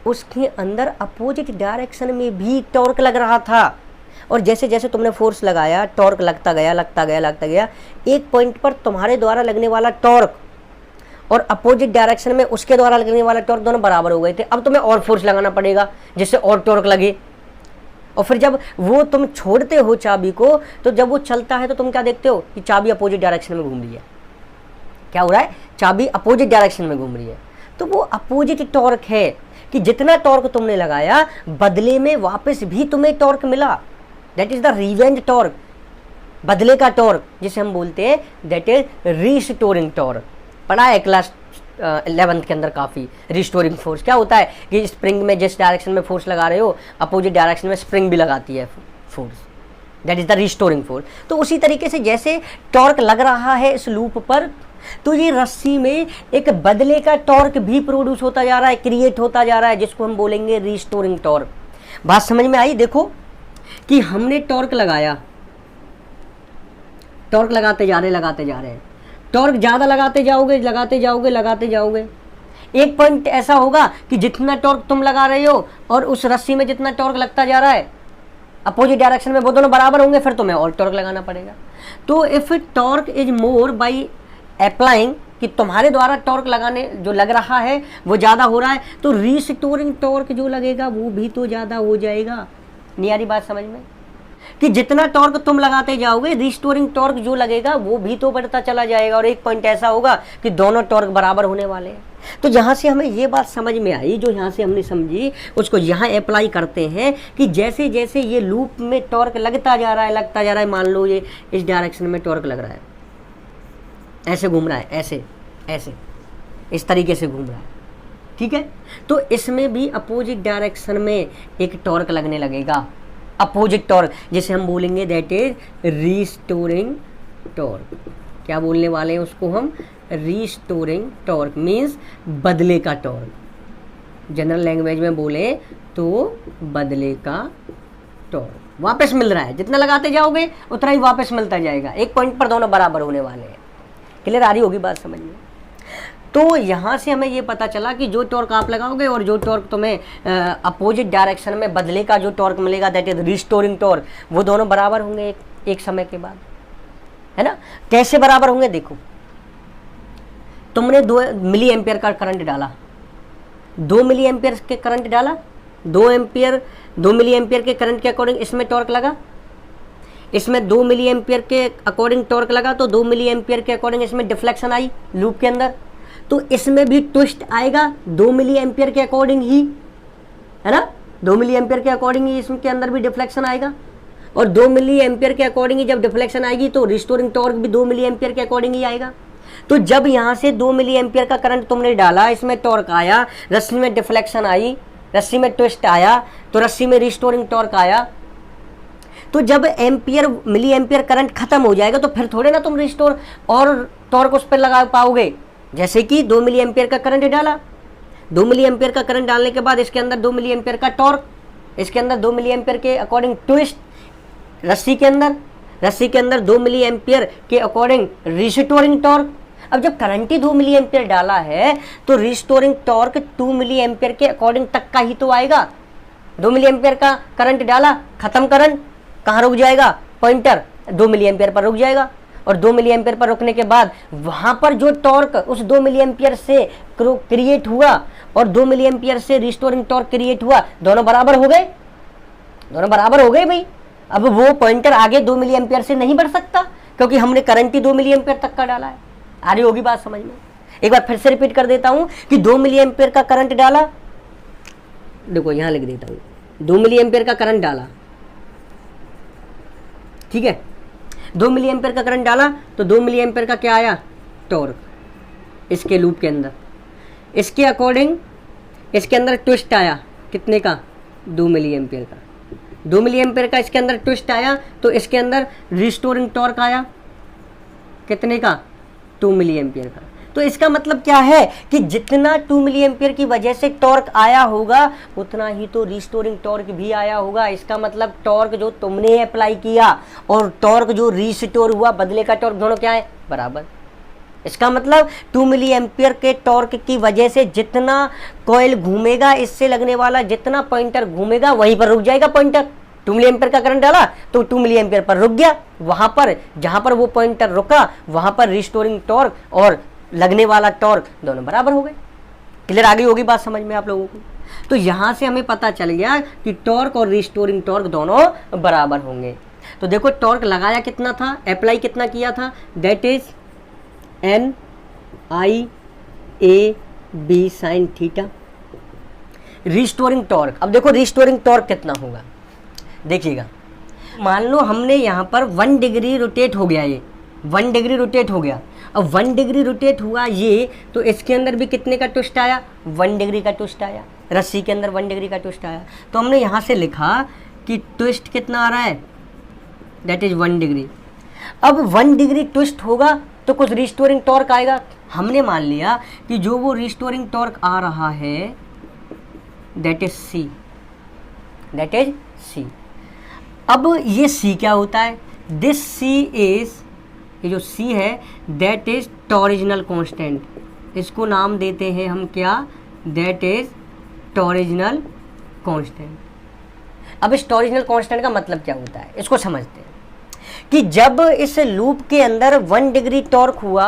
उसके अंदर अपोजिट डायरेक्शन में भी टॉर्क लग रहा था, और जैसे जैसे तुमने फोर्स लगाया, टॉर्क लगता गया, एक पॉइंट पर तुम्हारे द्वारा लगने वाला टॉर्क और अपोजिट डायरेक्शन में उसके द्वारा लगने वाला टॉर्क दोनों बराबर हो गए थे। अब तुम्हें और फोर्स लगाना पड़ेगा जिससे और टॉर्क लगे, और फिर जब वो तुम छोड़ते हो चाबी को, तो जब वो चलता है तो तुम क्या देखते हो कि चाबी अपोजिट डायरेक्शन में घूम रही है। क्या हो रहा है, चाबी अपोजिट डायरेक्शन में घूम रही है। तो वो अपोजिट टॉर्क है कि जितना टॉर्क तुमने लगाया, बदले में वापस भी तुम्हें टॉर्क मिला। That is the revenge torque, बदले का टॉर्क, जिसे हम बोलते हैं दैट इज रीस्टोरिंग टॉर्क। पढ़ा है क्लास 11th के अंदर काफ़ी। रिस्टोरिंग फोर्स क्या होता है कि स्प्रिंग में जिस डायरेक्शन में फोर्स लगा रहे हो, अपोजिट डायरेक्शन में स्प्रिंग भी लगाती है force, that is the restoring force. तो उसी तरीके से जैसे टॉर्क लग रहा है इस लूप पर, तो ये रस्सी में एक बदले का टॉर्क भी प्रोड्यूस होता जा रहा है, क्रिएट होता जा रहा है, जिसको हम बोलेंगे रिस्टोरिंग टॉर्क। बात समझ में आई। देखो कि हमने टॉर्क लगाया, टॉर्क लगाते जा रहे हैं, टॉर्क ज़्यादा लगाते जाओगे, एक पॉइंट ऐसा होगा कि जितना टॉर्क तुम लगा रहे हो और उस रस्सी में जितना टॉर्क लगता जा रहा है अपोजिट डायरेक्शन में, वो दोनों बराबर होंगे, फिर तुम्हें और टॉर्क लगाना पड़ेगा। तो if torque is more by applying, कि तुम्हारे द्वारा टॉर्क लगाने जो लग रहा है वो ज़्यादा हो रहा है, तो रीस्टोरिंग टॉर्क जो लगेगा वो भी तो ज़्यादा हो जाएगा। नहीं आ रही बात समझ में? कि जितना टॉर्क तुम लगाते जाओगे रिस्टोरिंग टॉर्क जो लगेगा वो भी तो बढ़ता चला जाएगा, और एक पॉइंट ऐसा होगा कि दोनों टॉर्क बराबर होने वाले हैं। तो जहाँ से हमें ये बात समझ में आई, जो यहाँ से हमने समझी, उसको यहाँ अप्लाई करते हैं कि जैसे जैसे ये लूप में टॉर्क लगता जा रहा है, मान लो ये इस डायरेक्शन में टॉर्क लग रहा है, ऐसे घूम रहा है, ऐसे ऐसे इस तरीके से घूम रहा है, ठीक है, तो इसमें भी अपोजिट डायरेक्शन में एक टॉर्क लगने लगेगा, अपोजिट टॉर्क, जिसे हम बोलेंगे दैट इज रीस्टोरिंग टॉर्क। क्या बोलने वाले हैं उसको हम? रीस्टोरिंग टॉर्क मीन्स बदले का टॉर्क। जनरल लैंग्वेज में बोले तो बदले का टॉर्क, वापस मिल रहा है, जितना लगाते जाओगे उतना ही वापस मिलता जाएगा, एक पॉइंट पर दोनों बराबर होने वाले हैं। क्लियर आ रही होगी बात समझ में? तो यहाँ से हमें ये पता चला कि जो टॉर्क आप लगाओगे और जो टॉर्क तुम्हें अपोजिट डायरेक्शन में बदले का जो टॉर्क मिलेगा दैट इज रिस्टोरिंग टॉर्क, वो दोनों बराबर होंगे एक समय के बाद, है ना। कैसे बराबर होंगे? देखो, तुमने 2 मिली एम्पियर का करंट डाला, 2 मिली एम्पियर के करंट डाला, 2 मिली एम्पियर के करंट के अकॉर्डिंग इसमें टॉर्क लगा, इसमें 2 मिली एम्पियर के अकॉर्डिंग टॉर्क लगा, तो 2 मिली एम्पियर के अकॉर्डिंग इसमें डिफ्लेक्शन आई लूप के अंदर, तो इसमें भी ट्विस्ट आएगा 2 मिली एम्पियर के अकॉर्डिंग ही, है ना। 2 मिली एम्पियर के अकॉर्डिंग ही इसके अंदर भी डिफ्लेक्शन आएगा, और 2 मिली एम्पियर के अकॉर्डिंग ही जब डिफ्लेक्शन आएगी तो रिस्टोरिंग टॉर्क भी 2 मिली एम्पियर के अकॉर्डिंग ही आएगा। तो जब यहाँ से 2 मिली एम्पियर का करंट तुमने डाला, इसमें टॉर्क आया, रस्सी में डिफ्लेक्शन आई, रस्सी में ट्विस्ट आया, तो रस्सी में रिस्टोरिंग टॉर्क आया। तो जब मिली एम्पियर करंट खत्म हो जाएगा तो फिर थोड़े ना तुम रिस्टोर और टॉर्क उस पर लगा पाओगे। जैसे कि 2 मिली एम्पियर का करंट डाला, 2 मिली एम्पियर का करंट डालने के बाद इसके अंदर 2 मिली एम्पियर का टॉर्क, इसके अंदर 2 मिली एम्पियर के अकॉर्डिंग ट्विस्ट, रस्सी के अंदर 2 मिली एम्पियर के अकॉर्डिंग रिस्टोरिंग टॉर्क। अब जब करंट ही 2 मिली एम्पियर डाला है तो रिस्टोरिंग टॉर्क 2 मिली एम्पियर के अकॉर्डिंग तक का ही तो आएगा। 2 मिली एम्पियर का करंट डाला, खत्म करंट, कहाँ रुक जाएगा? पॉइंटर 2 मिली एम्पियर पर रुक जाएगा, और 2 मिली एम्पियर पर रुकने के बाद वहां पर जो टॉर्क उस 2 मिली एम्पियर से क्रिएट हुआ और 2 मिली एम्पियर से रिस्टोरिंग टॉर्क क्रिएट हुआ, दोनों बराबर हो गए, दोनों बराबर हो गए भाई। अब वो पॉइंटर आगे 2 मिली एम्पियर से नहीं बढ़ सकता क्योंकि हमने करंट ही 2 मिली एम्पियर तक का डाला है। आ रही होगी बात समझ में? एक बार फिर से रिपीट कर देता हूं कि 2 मिली एम्पियर का करंट डाला, देखो यहां लिख देता हूं, 2 मिली एम्पियर का करंट डाला, ठीक है, 2 मिली एम्पियर का करंट डाला तो 2 मिली एम्पियर का क्या आया? टॉर्क इसके लूप के अंदर। इसके अकॉर्डिंग इसके अंदर ट्विस्ट आया, कितने का? 2 मिली एम्पियर का। 2 मिली एम्पियर का इसके अंदर ट्विस्ट आया तो इसके अंदर रिस्टोरिंग टॉर्क आया, कितने का? 2 मिली एम्पियर का। तो इसका मतलब क्या है कि जितना 2 मिली एम्पियर की वजह से टॉर्क आया होगा उतना ही तो रिस्टोरिंग टॉर्क भी आया होगा। इसका मतलब टॉर्क जो तुमने अप्लाई किया और टॉर्क जो रिस्टोर हुआ, बदले का टॉर्क, दोनों क्या है? बराबर। इसका मतलब 2 मिली एम्पियर के टॉर्क की वजह से जितना कॉइल घूमेगा, इससे लगने वाला जितना पॉइंटर घूमेगा वहीं पर रुक जाएगा पॉइंटर। 2 मिली एम्पियर का करंट डाला तो 2 मिली एम्पियर पर रुक गया, वहां पर जहां पर वो पॉइंटर रुका वहां पर रिस्टोरिंग टॉर्क और लगने वाला टॉर्क दोनों बराबर हो गए। क्लियर आ गई होगी बात समझ में आप लोगों को? तो यहां से हमें पता चल गया कि टॉर्क और रिस्टोरिंग टॉर्क दोनों बराबर होंगे। तो देखो टॉर्क लगाया कितना था, अप्लाई कितना किया था, that is NIAB sin theta. Restoring torque, अब देखो रिस्टोरिंग टॉर्क कितना होगा, देखिएगा। मान लो हमने यहाँ पर 1 डिग्री रोटेट हो गया, ये 1 डिग्री रोटेट हो गया। अब 1 डिग्री रोटेट हुआ ये, तो इसके अंदर भी कितने का ट्विस्ट आया? 1 डिग्री का ट्विस्ट आया, रस्सी के अंदर 1 डिग्री का ट्विस्ट आया। तो हमने यहाँ से लिखा कि ट्विस्ट कितना आ रहा है, दैट इज 1 डिग्री। अब 1 डिग्री ट्विस्ट होगा तो कुछ रिस्टोरिंग टॉर्क आएगा। हमने मान लिया कि जो वो रिस्टोरिंग टॉर्क आ रहा है that is C, that is C। अब ये C क्या होता है? दिस C इज, ये जो C है दैट इज टॉरिजिनल कांस्टेंट। इसको नाम देते हैं हम क्या? That is torsional constant. अब इस टॉरिजिनल कांस्टेंट का मतलब क्या होता है, इसको समझते हैं कि जब इस लूप के अंदर 1 डिग्री टॉर्क हुआ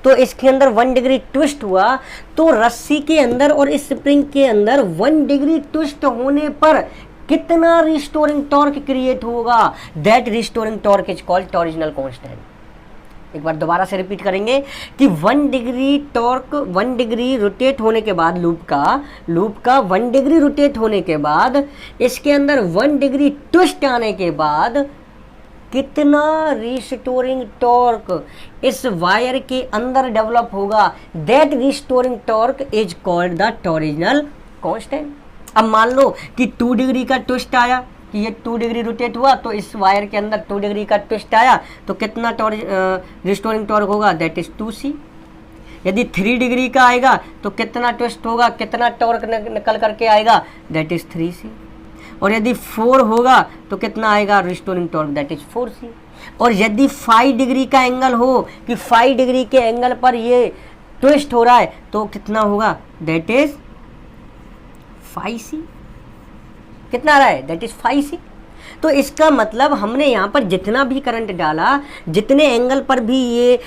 तो इसके अंदर 1 डिग्री ट्विस्ट हुआ, तो रस्सी के अंदर और इस स्प्रिंग के अंदर 1 डिग्री ट्विस्ट होने पर कितना रिस्टोरिंग टॉर्क क्रिएट होगा, that restoring torque is called torsional constant. एक बार दोबारा से रिपीट करेंगे कि 1 डिग्री टॉर्क 1 डिग्री रोटेट होने के बाद लूप का 1 डिग्री रोटेट होने के बाद इसके अंदर 1 डिग्री ट्विस्ट आने के बाद कितना रिस्टोरिंग टॉर्क इस वायर के अंदर डेवलप होगा, that restoring torque is called the torsional constant. अब मान लो कि 2 डिग्री का ट्विस्ट आया, कि ये 2 डिग्री रोटेट हुआ, तो इस वायर के अंदर 2 डिग्री का ट्विस्ट आया, तो कितना रिस्टोरिंग टॉर्क होगा, दैट इज 2c। यदि 3 डिग्री का आएगा तो कितना ट्विस्ट होगा, कितना टॉर्क निकल करके आएगा, दैट इज 3c। और यदि 4 होगा तो कितना आएगा restoring torque, that is 4c। और यदि 5 डिग्री का एंगल हो कि 5 डिग्री के एंगल पर ये ट्विस्ट हो रहा है, तो कितना होगा, दैट इज 5c। कितना आ रहा है, दैट इज 5c। तो इसका मतलब हमने यहाँ पर जितना भी करंट डाला, जितने एंगल पर भी ये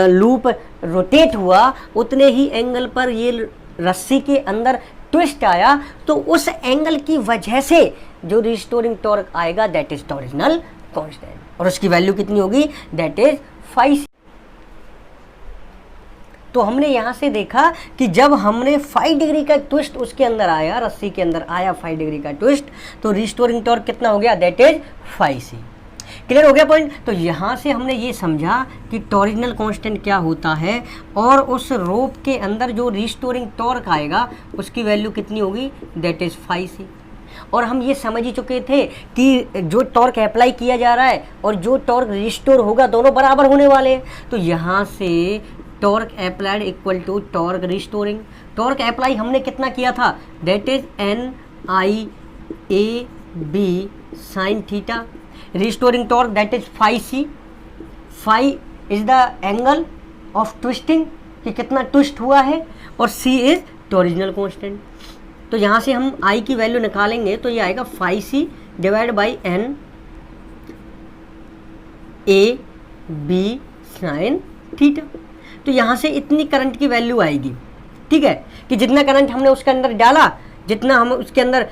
लूप रोटेट हुआ, उतने ही एंगल पर ये रस्सी के अंदर ट्विस्ट आया, तो उस एंगल की वजह से जो रिस्टोरिंग टॉर्क आएगा, दैट इज टॉर्जनल कांस्टेंट, और उसकी वैल्यू कितनी होगी, दैट इज 5c। तो हमने यहाँ से देखा कि जब हमने 5 डिग्री का ट्विस्ट उसके अंदर आया, रस्सी के अंदर आया 5 डिग्री का ट्विस्ट, तो रिस्टोरिंग टॉर्क कितना हो गया, दैट इज 5c। क्लियर हो गया पॉइंट। तो यहाँ से हमने ये समझा कि टॉर्जनल कांस्टेंट क्या होता है, और उस रोप के अंदर जो रिस्टोरिंग टॉर्क आएगा उसकी वैल्यू कितनी होगी, दैट इज 5c। और हम ये समझ ही चुके थे कि जो टॉर्क अप्लाई किया जा रहा है और जो टॉर्क रिस्टोर होगा दोनों बराबर होने वाले हैं। तो यहाँ से torque applied equal to torque restoring. Torque apply हमने कितना किया था, that is NIAB sine theta. Restoring torque that is 5c। 5 is the angle of twisting, कि कितना ट्विस्ट हुआ है, और c इज टॉर्जनल कांस्टेंट। तो यहाँ से हम I की वैल्यू निकालेंगे तो ये आएगा 5c divide by NAB sign theta. तो यहाँ से इतनी करंट की वैल्यू आएगी, ठीक है, कि जितना करंट हमने उसके अंदर डाला, जितना हम उसके अंदर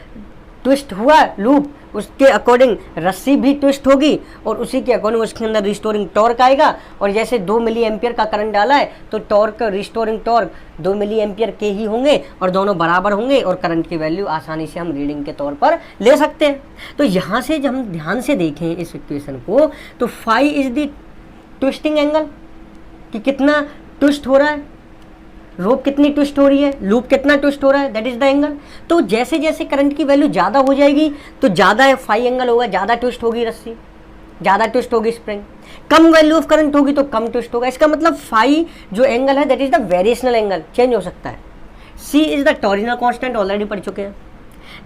ट्विस्ट हुआ लूप, उसके अकॉर्डिंग रस्सी भी ट्विस्ट होगी, और उसी के अकॉर्डिंग उसके अंदर रिस्टोरिंग टॉर्क आएगा। और जैसे 2 मिली एम्पियर का करंट डाला है, तो torque restoring torque 2 milliampere के ही होंगे, और दोनों बराबर होंगे, और करंट की वैल्यू आसानी से हम रीडिंग के तौर पर ले सकते हैं। तो यहाँ से जब हम ध्यान से देखें इस इक्वेशन को, तो 5 इज द ट्विस्टिंग एंगल, कि कितना ट्विस्ट हो रहा है, रोप कितनी ट्विस्ट हो रही है, लूप कितना ट्विस्ट हो रहा है, दैट इज द एंगल। तो जैसे जैसे करंट की वैल्यू ज़्यादा हो जाएगी तो ज़्यादा 5 एंगल होगा, ज़्यादा ट्विस्ट होगी रस्सी, ज़्यादा ट्विस्ट होगी spring. Come value of current होगी तो कम ट्विस्ट होगा। इसका मतलब 5 जो एंगल है, that is the variational angle, change हो सकता है। c is the torsional constant, already पढ़ चुके हैं।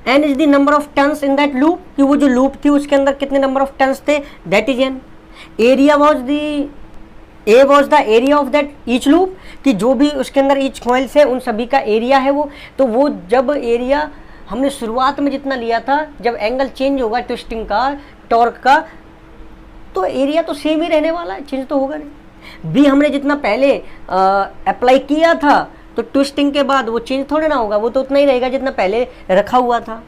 n is the number of turns in that loop, कि वो जो लूप थी उसके अंदर कितने नंबर ऑफ टर्न्स थे, that is n। Area A was the area of that each loop, कि जो भी उसके अंदर ईच कॉइल्स है उन सभी का एरिया है वो। तो वो जब एरिया हमने शुरुआत में जितना लिया था, जब एंगल चेंज होगा ट्विस्टिंग का, टॉर्क का, तो एरिया तो सेम ही रहने वाला है, चेंज तो होगा नहीं। B हमने जितना पहले अप्लाई किया था, तो ट्विस्टिंग के बाद वो चेंज थोड़ा ना होगा, वो तो उतना ही रहेगा जितना पहले रखा हुआ था।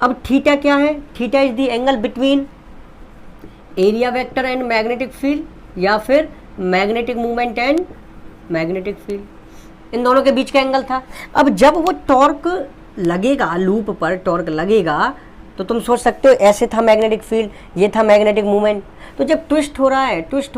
अब थीटा क्या है, theta is the angle between area vector and magnetic field, या फिर magnetic movement and magnetic field, इन दोनों के बीच का एंगल था। अब जब वो टॉर्क लगेगा, लूप पर टॉर्क लगेगा, तो तुम सोच सकते हो ऐसे था मैग्नेटिक फील्ड, ये था मैग्नेटिक मूवमेंट। तो जब ट्विस्ट हो रहा है, ट्विस्ट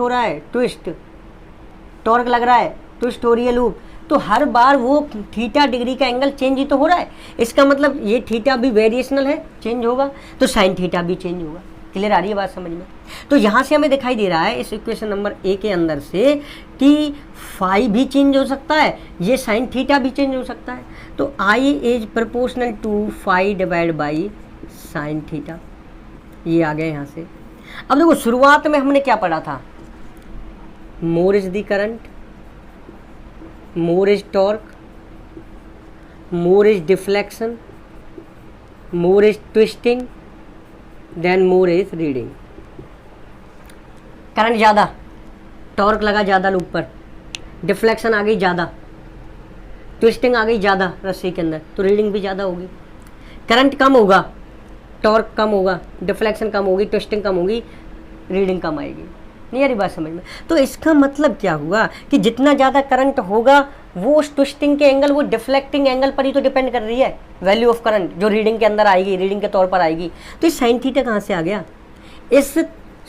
टॉर्क लग रहा है, ट्विस्ट हो रही है लूप, तो हर बार वो थीटा डिग्री का एंगल चेंज ही तो हो रहा है। इसका मतलब ये थीटा भी वेरिएशनल है, चेंज होगा, तो साइन थीटा भी चेंज होगा। क्लियर आ रही है बात समझ में। तो यहाँ से हमें दिखाई दे रहा है इस इक्वेशन नंबर ए के अंदर से कि फाई भी चेंज हो सकता है, ये साइन थीटा भी चेंज हो सकता है। तो I is proportional to phi divide by sine theta, ये आ गया यहाँ से। अब देखो शुरुआत में हमने क्या पढ़ा था, more is the current, more is torque, more is deflection, more is twisting, then more is reading. Current ज़्यादा, टॉर्क लगा ज़्यादा लूप पर, डिफ्लेक्शन आ गई ज़्यादा, ट्विस्टिंग आ गई ज़्यादा रस्सी के अंदर, तो रीडिंग भी ज़्यादा होगी। करंट कम होगा, टॉर्क कम होगा, डिफ्लेक्शन कम होगी, ट्विस्टिंग कम होगी, रीडिंग कम आएगी। नहीं आ रही बात समझ में? तो इसका मतलब क्या हुआ कि जितना ज़्यादा करंट होगा वो उस ट्विस्टिंग के एंगल, वो डिफ्लेक्टिंग एंगल पर ही तो डिपेंड कर रही है वैल्यू ऑफ करंट जो रीडिंग के अंदर आएगी, रीडिंग के तौर पर आएगी। तो इस साइन थीटा कहाँ से आ गया? इस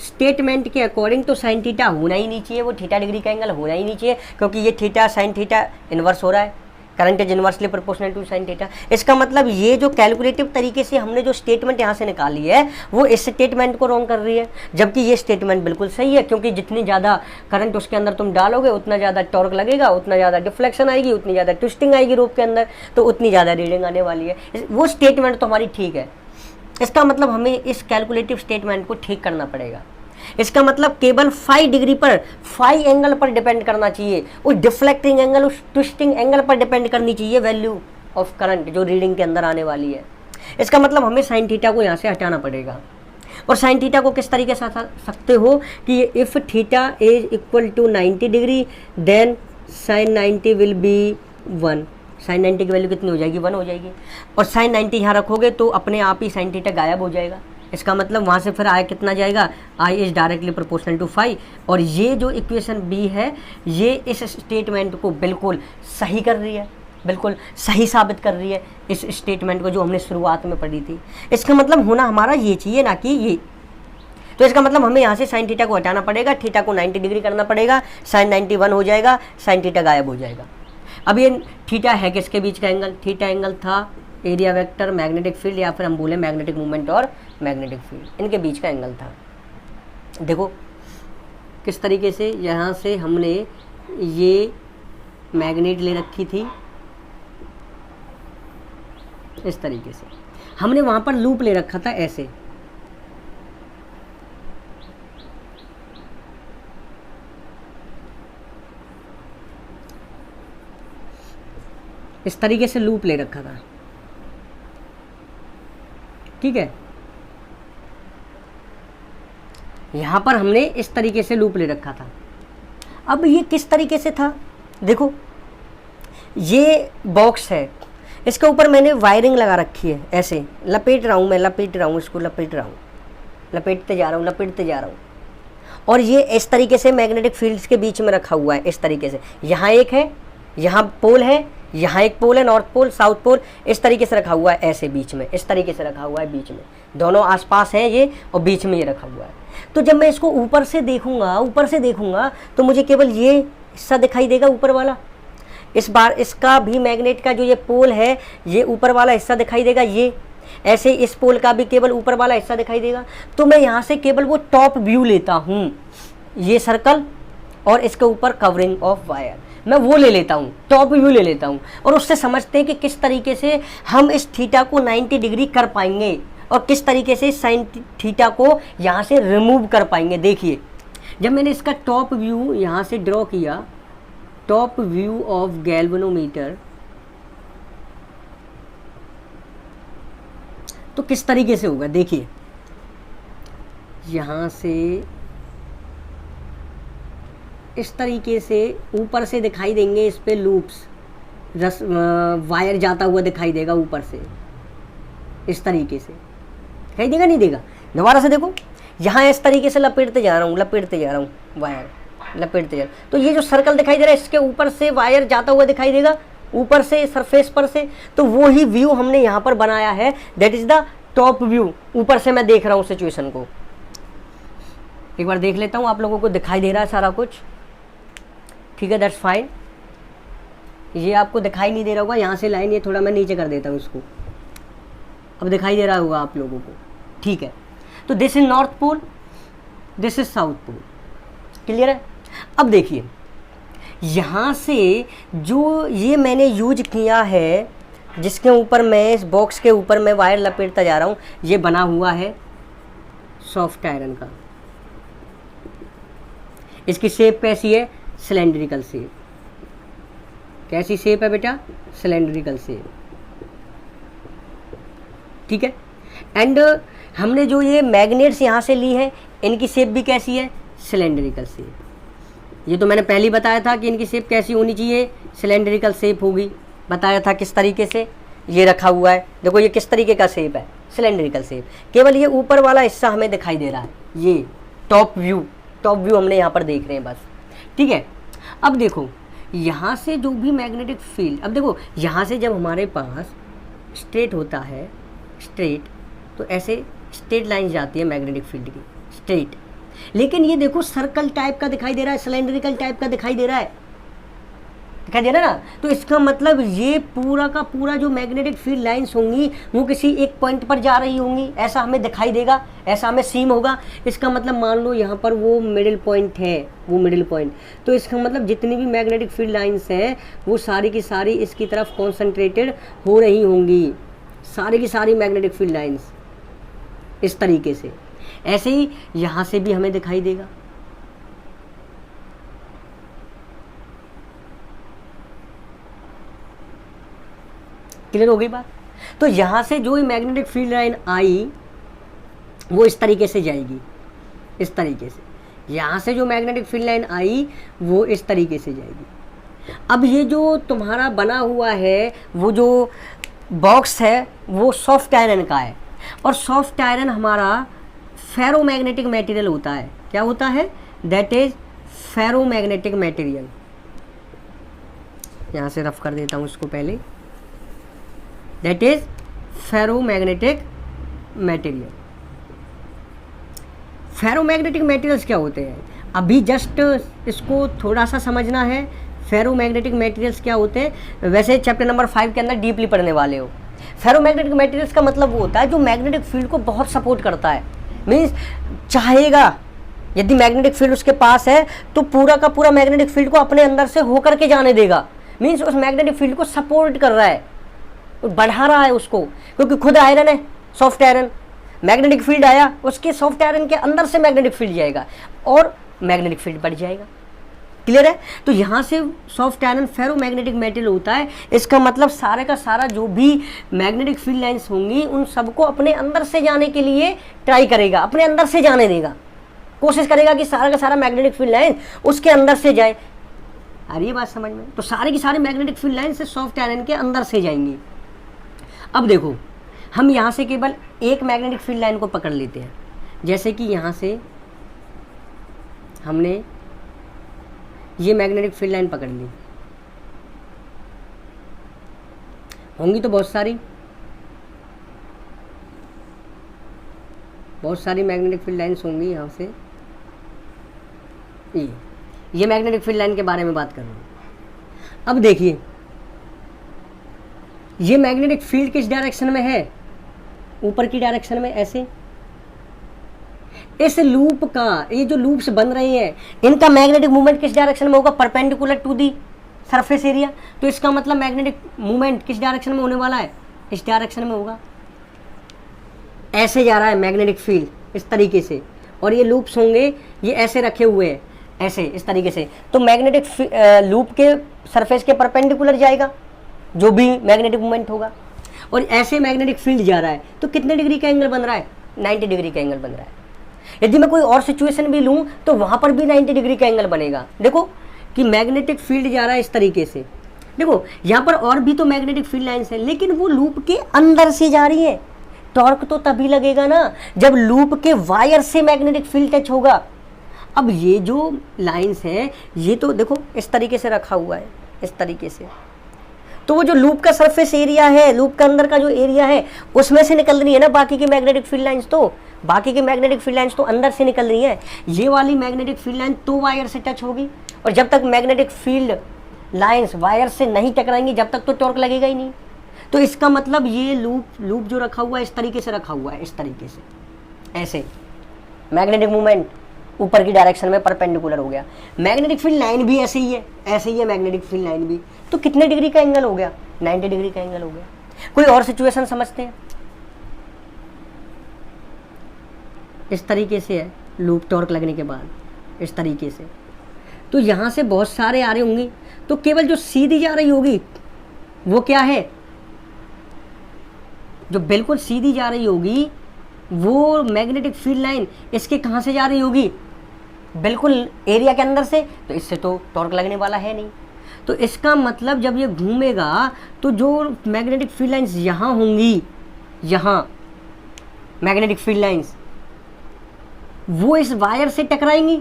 स्टेटमेंट के अकॉर्डिंग तो साइन थीटा होना ही नहीं चाहिए, वो थीटा डिग्री का एंगल होना ही नहीं चाहिए, क्योंकि ये थीटा साइन थीटा इन्वर्स हो रहा है, current is inversely proportional to sine theta. इसका मतलब ये जो कैलकुलेटिव तरीके से हमने जो स्टेटमेंट यहाँ से निकाली है वो इस स्टेटमेंट को रॉन्ग कर रही है, जबकि ये स्टेटमेंट बिल्कुल सही है, क्योंकि जितनी ज़्यादा करंट उसके अंदर तुम डालोगे उतना ज़्यादा टॉर्क लगेगा, उतना ज़्यादा डिफ्लेक्शन आएगी, उतनी ज़्यादा ट्विस्टिंग आएगी रोप के अंदर, तो उतनी ज़्यादा रीडिंग आने वाली है। वो स्टेटमेंट तो हमारी ठीक है। इसका मतलब हमें इस कैलकुलेटिव स्टेटमेंट को ठीक करना पड़ेगा। इसका मतलब केवल फाई डिग्री पर, फाई एंगल पर डिपेंड करना चाहिए, उस डिफ्लेक्टिंग एंगल, उस ट्विस्टिंग एंगल पर डिपेंड करनी चाहिए वैल्यू ऑफ करंट जो रीडिंग के अंदर आने वाली है। इसका मतलब हमें साइन थीटा को यहाँ से हटाना पड़ेगा। और साइन थीटा को किस तरीके से हटा सकते हो कि if theta is equal to 90 degree then sine 90 will be 1। Sine 90 की वैल्यू कितनी हो जाएगी? 1 हो जाएगी। और साइन 90 यहाँ रखोगे तो अपने आप ही साइन थीटा गायब हो जाएगा। इसका मतलब वहाँ से फिर आई कितना जाएगा? I is directly proportional to phi. और ये जो इक्वेशन बी है ये इस स्टेटमेंट को बिल्कुल सही कर रही है, बिल्कुल सही साबित कर रही है इस स्टेटमेंट को जो हमने शुरुआत में पढ़ी थी। इसका मतलब होना हमारा ये चाहिए, ना कि ये। तो इसका मतलब हमें यहाँ से साइन थीटा को हटाना पड़ेगा, थीटा को 90 डिग्री करना पड़ेगा, साइन 91 हो जाएगा, साइन थीटा गायब हो जाएगा। अब ये थीटा है किसके बीच का एंगल? थीटा एंगल था एरिया वेक्टर, मैग्नेटिक फील्ड, या फिर हम बोले मैग्नेटिक मूवमेंट और मैग्नेटिक फील्ड, इनके बीच का एंगल था। देखो किस तरीके से यहाँ से हमने ये मैग्नेट ले रखी थी, इस तरीके से हमने वहाँ पर लूप ले रखा था ऐसे, इस तरीके से लूप ले रखा था, ठीक है। यहाँ पर हमने इस तरीके से लूप ले रखा था। अब ये किस तरीके से था? देखो ये बॉक्स है, इसके ऊपर मैंने वायरिंग लगा रखी है, ऐसे लपेट रहा हूँ मैं, लपेट रहा हूँ इसको, लपेट रहा हूँ, लपेटते जा रहा हूँ, लपेटते जा रहा हूँ। और ये इस तरीके से मैग्नेटिक फील्ड्स के बीच में रखा हुआ है, इस तरीके से। यहाँ एक है, यहाँ पोल है, यहाँ एक पोल है, नॉर्थ पोल साउथ पोल, इस तरीके से रखा हुआ है, ऐसे बीच में, इस तरीके से रखा हुआ है बीच में, दोनों आसपास हैं ये, और बीच में ये रखा हुआ है। तो जब मैं इसको ऊपर से देखूंगा, ऊपर से देखूंगा तो मुझे केवल ये हिस्सा दिखाई देगा ऊपर वाला। इस बार इसका भी मैग्नेट का जो ये पोल है ये ऊपर वाला हिस्सा दिखाई देगा, ये ऐसे इस पोल का भी केवल ऊपर वाला हिस्सा दिखाई देगा। तो मैं यहाँ से केवल वो टॉप व्यू लेता हूँ, ये सर्कल और इसके ऊपर कवरिंग ऑफ वायर, मैं वो ले लेता हूँ, टॉप व्यू ले लेता हूँ। और उससे समझते हैं कि किस तरीके से हम इस थीटा को 90 डिग्री कर पाएंगे और किस तरीके से साइन थीटा को यहाँ से रिमूव कर पाएंगे। देखिए जब मैंने इसका टॉप व्यू यहाँ से ड्रॉ किया, टॉप व्यू ऑफ गैल्वेनोमीटर, तो किस तरीके से होगा? देखिए यहाँ से इस तरीके से ऊपर से दिखाई देंगे, इस पे लूप्स, वायर जाता हुआ दिखाई देगा ऊपर से, इस तरीके से दिखाई देगा, नहीं देगा? दोबारा से देखो, यहाँ इस तरीके से लपेटते जा रहा हूँ, लपेटते जा रहा हूँ वायर, लपेटते जा रहा हूँ, तो ये जो सर्कल दिखाई दे रहा है इसके ऊपर से वायर जाता हुआ दिखाई देगा, ऊपर से सरफेस पर से। तो वो ही व्यू हमने यहाँ पर बनाया है, that is the top view. ऊपर से मैं देख रहा हूँ सिचुएशन को, एक बार देख लेता हूँ, आप लोगों को दिखाई दे रहा है सारा कुछ, ठीक है, दैट्स फाइन। ये आपको दिखाई नहीं दे रहा होगा, यहाँ से लाइन ये थोड़ा मैं नीचे कर देता हूँ इसको, अब दिखाई दे रहा होगा आप लोगों को, ठीक है। तो this is north pole, this is south pole, clear है? अब देखिए यहाँ से जो ये मैंने यूज किया है, जिसके ऊपर मैं, इस बॉक्स के ऊपर मैं वायर लपेटता जा रहा हूँ, ये बना हुआ है सॉफ्ट आयरन का। इसकी शेप कैसी है? Cylindrical shape. कैसी शेप है बेटा? सिलेंड्रिकल शेप, ठीक है। एंड हमने जो ये मैग्नेट्स यहाँ से ली है, इनकी शेप भी कैसी है? Cylindrical shape. ये तो मैंने पहले ही बताया था कि इनकी शेप कैसी होनी चाहिए, सिलेंड्रिकल शेप होगी। बताया था किस तरीके से, ये रखा हुआ है, देखो ये किस तरीके का शेप है, सिलेंड्रिकल शेप। केवल ये ऊपर वाला हिस्सा हमें दिखाई दे रहा है, ये टॉप व्यू हमने यहाँ पर देख रहे हैं बस, ठीक है। अब देखो यहाँ से जो भी मैग्नेटिक फील्ड, अब देखो यहाँ से जब हमारे पास स्ट्रेट होता है, स्ट्रेट, तो ऐसे स्ट्रेट लाइन जाती है मैग्नेटिक फील्ड की, स्ट्रेट। लेकिन ये देखो सर्कल टाइप का दिखाई दे रहा है, सिलेंड्रिकल टाइप का दिखाई दे रहा है, दिखाई दे रहा है ना। तो इसका मतलब ये पूरा का पूरा जो मैग्नेटिक फील्ड लाइंस होंगी वो किसी एक पॉइंट पर जा रही होंगी, ऐसा हमें दिखाई देगा, ऐसा हमें सीम होगा। इसका मतलब मान लो यहाँ पर वो मिडिल पॉइंट है, वो मिडिल पॉइंट, तो इसका मतलब जितनी भी मैग्नेटिक फील्ड लाइंस हैं वो सारी की सारी इसकी तरफ कॉन्सेंट्रेटेड हो रही होंगी, सारी की सारी मैग्नेटिक फील्ड लाइंस इस तरीके से। ऐसे ही यहाँ से भी हमें दिखाई देगा, क्लियर हो गई बात। तो यहाँ से जो मैग्नेटिक फील्ड लाइन आई वो इस तरीके से जाएगी, इस तरीके से। यहाँ से जो मैग्नेटिक फील्ड लाइन आई वो इस तरीके से जाएगी। अब ये जो तुम्हारा बना हुआ है वो जो बॉक्स है वो सॉफ्ट आयरन का है, और सॉफ्ट आयरन हमारा फेरोमैग्नेटिक मटेरियल होता है। क्या होता है? That is ferromagnetic material. यहाँ से रफ कर देता हूँ इसको पहले, that is ferromagnetic material. Ferromagnetic materials क्या होते हैं, अभी जस्ट इसको थोड़ा सा समझना है। फेरोमैग्नेटिक मटेरियल्स क्या होते हैं, वैसे चैप्टर नंबर 5 के अंदर डीपली पढ़ने वाले हो। फेरोमैग्नेटिक मटेरियल्स का मतलब वो होता है जो मैग्नेटिक फील्ड को बहुत सपोर्ट करता है, मीन्स चाहेगा, यदि मैग्नेटिक फील्ड उसके पास है तो पूरा का पूरा मैग्नेटिक फील्ड को अपने अंदर से होकर के जाने देगा, मीन्स उस मैग्नेटिक फील्ड को सपोर्ट कर रहा है, बढ़ा रहा है उसको, क्योंकि खुद आयरन है, सॉफ्ट आयरन। मैग्नेटिक फील्ड आया, उसके सॉफ्ट आयरन के अंदर से मैग्नेटिक फील्ड जाएगा और मैग्नेटिक फील्ड बढ़ जाएगा। क्लियर है? तो यहाँ से सॉफ्ट आयरन फेरोमैग्नेटिक मेटेरियल होता है। इसका मतलब सारे का सारा जो भी मैग्नेटिक फील्ड लाइंस होंगी उन सबको अपने अंदर से जाने के लिए ट्राई करेगा, अपने अंदर से जाने देगा, कोशिश करेगा कि सारा का सारा मैग्नेटिक फील्ड लाइन उसके अंदर से जाए। आ रही है बात समझ में? तो सारे की सारे मैग्नेटिक फील्ड लाइन से सॉफ्ट आयरन के अंदर से जाएंगी। अब देखो हम यहाँ से केवल एक मैग्नेटिक फील्ड लाइन को पकड़ लेते हैं, जैसे कि यहाँ से हमने ये मैग्नेटिक फील्ड लाइन पकड़ ली, होंगी तो बहुत सारी मैग्नेटिक फील्ड लाइन्स होंगी। यहाँ से ये मैग्नेटिक फील्ड लाइन के बारे में बात कर रहा हूँ। अब देखिए ये मैग्नेटिक फील्ड किस डायरेक्शन में है, ऊपर की डायरेक्शन में, ऐसे। इस लूप का, ये जो लूप्स बन रही हैं इनका मैग्नेटिक मूवमेंट किस डायरेक्शन में होगा, perpendicular to the surface area. तो इसका मतलब मैग्नेटिक मूवमेंट किस डायरेक्शन में होने वाला है, इस डायरेक्शन में होगा। ऐसे जा रहा है मैग्नेटिक फील्ड इस तरीके से, और ये लूप्स होंगे ये ऐसे रखे हुए हैं, ऐसे इस तरीके से। तो मैग्नेटिक लूप के सरफेस के परपेंडिकुलर जाएगा जो भी मैग्नेटिक मूवमेंट होगा, और ऐसे मैग्नेटिक फील्ड जा रहा है। तो कितने डिग्री का एंगल बन रहा है, 90 डिग्री का एंगल बन रहा है। यदि मैं कोई और सिचुएशन भी लूँ तो वहाँ पर भी 90 डिग्री का एंगल बनेगा। देखो कि मैग्नेटिक फील्ड जा रहा है इस तरीके से। देखो यहाँ पर और भी तो मैग्नेटिक फील्ड लाइन्स हैं, लेकिन वो लूप के अंदर से जा रही है। टॉर्क तो तभी लगेगा ना जब लूप के वायर से मैग्नेटिक फील्ड टच होगा। अब ये जो लाइन्स हैं ये तो देखो इस तरीके से रखा हुआ है, इस तरीके से। तो वो जो लूप का सरफेस एरिया है, लूप का अंदर का जो एरिया है उसमें से निकल रही है ना बाकी की मैग्नेटिक फील्ड लाइन्स। तो बाकी की मैग्नेटिक फील्ड लाइन्स तो अंदर से निकल रही है। ये वाली मैग्नेटिक फील्ड लाइन तो वायर से टच होगी, और जब तक मैग्नेटिक फील्ड लाइन्स वायर से नहीं टकराएंगी जब तक तो टॉर्क लगेगा ही नहीं। तो इसका मतलब ये लूप जो रखा हुआ है इस तरीके से रखा हुआ है, इस तरीके से, ऐसे। मैग्नेटिक मूवमेंट ऊपर की डायरेक्शन में परपेंडिकुलर हो गया। मैग्नेटिक फील्ड लाइन भी ऐसे ही है, ऐसे ही है मैग्नेटिक फील्ड लाइन भी। तो कितने डिग्री का एंगल हो गया, 90 डिग्री का एंगल हो गया। कोई और सिचुएशन समझते हैं? इस तरीके से है लूप टॉर्क लगने के बाद, इस तरीके से। तो यहाँ से बहुत सारे आ रहे होंगे, तो केवल जो सीधी जा रही होगी वो क्या है, जो बिल्कुल सीधी जा रही होगी वो मैग्नेटिक फील्ड लाइन इसके कहाँ से जा रही होगी, बिल्कुल एरिया के अंदर से, तो इससे तो टॉर्क लगने वाला है नहीं। तो इसका मतलब जब ये घूमेगा तो जो मैग्नेटिक फील्ड लाइंस यहाँ होंगी, यहाँ मैग्नेटिक फील्ड लाइंस वो इस वायर से टकराएंगी,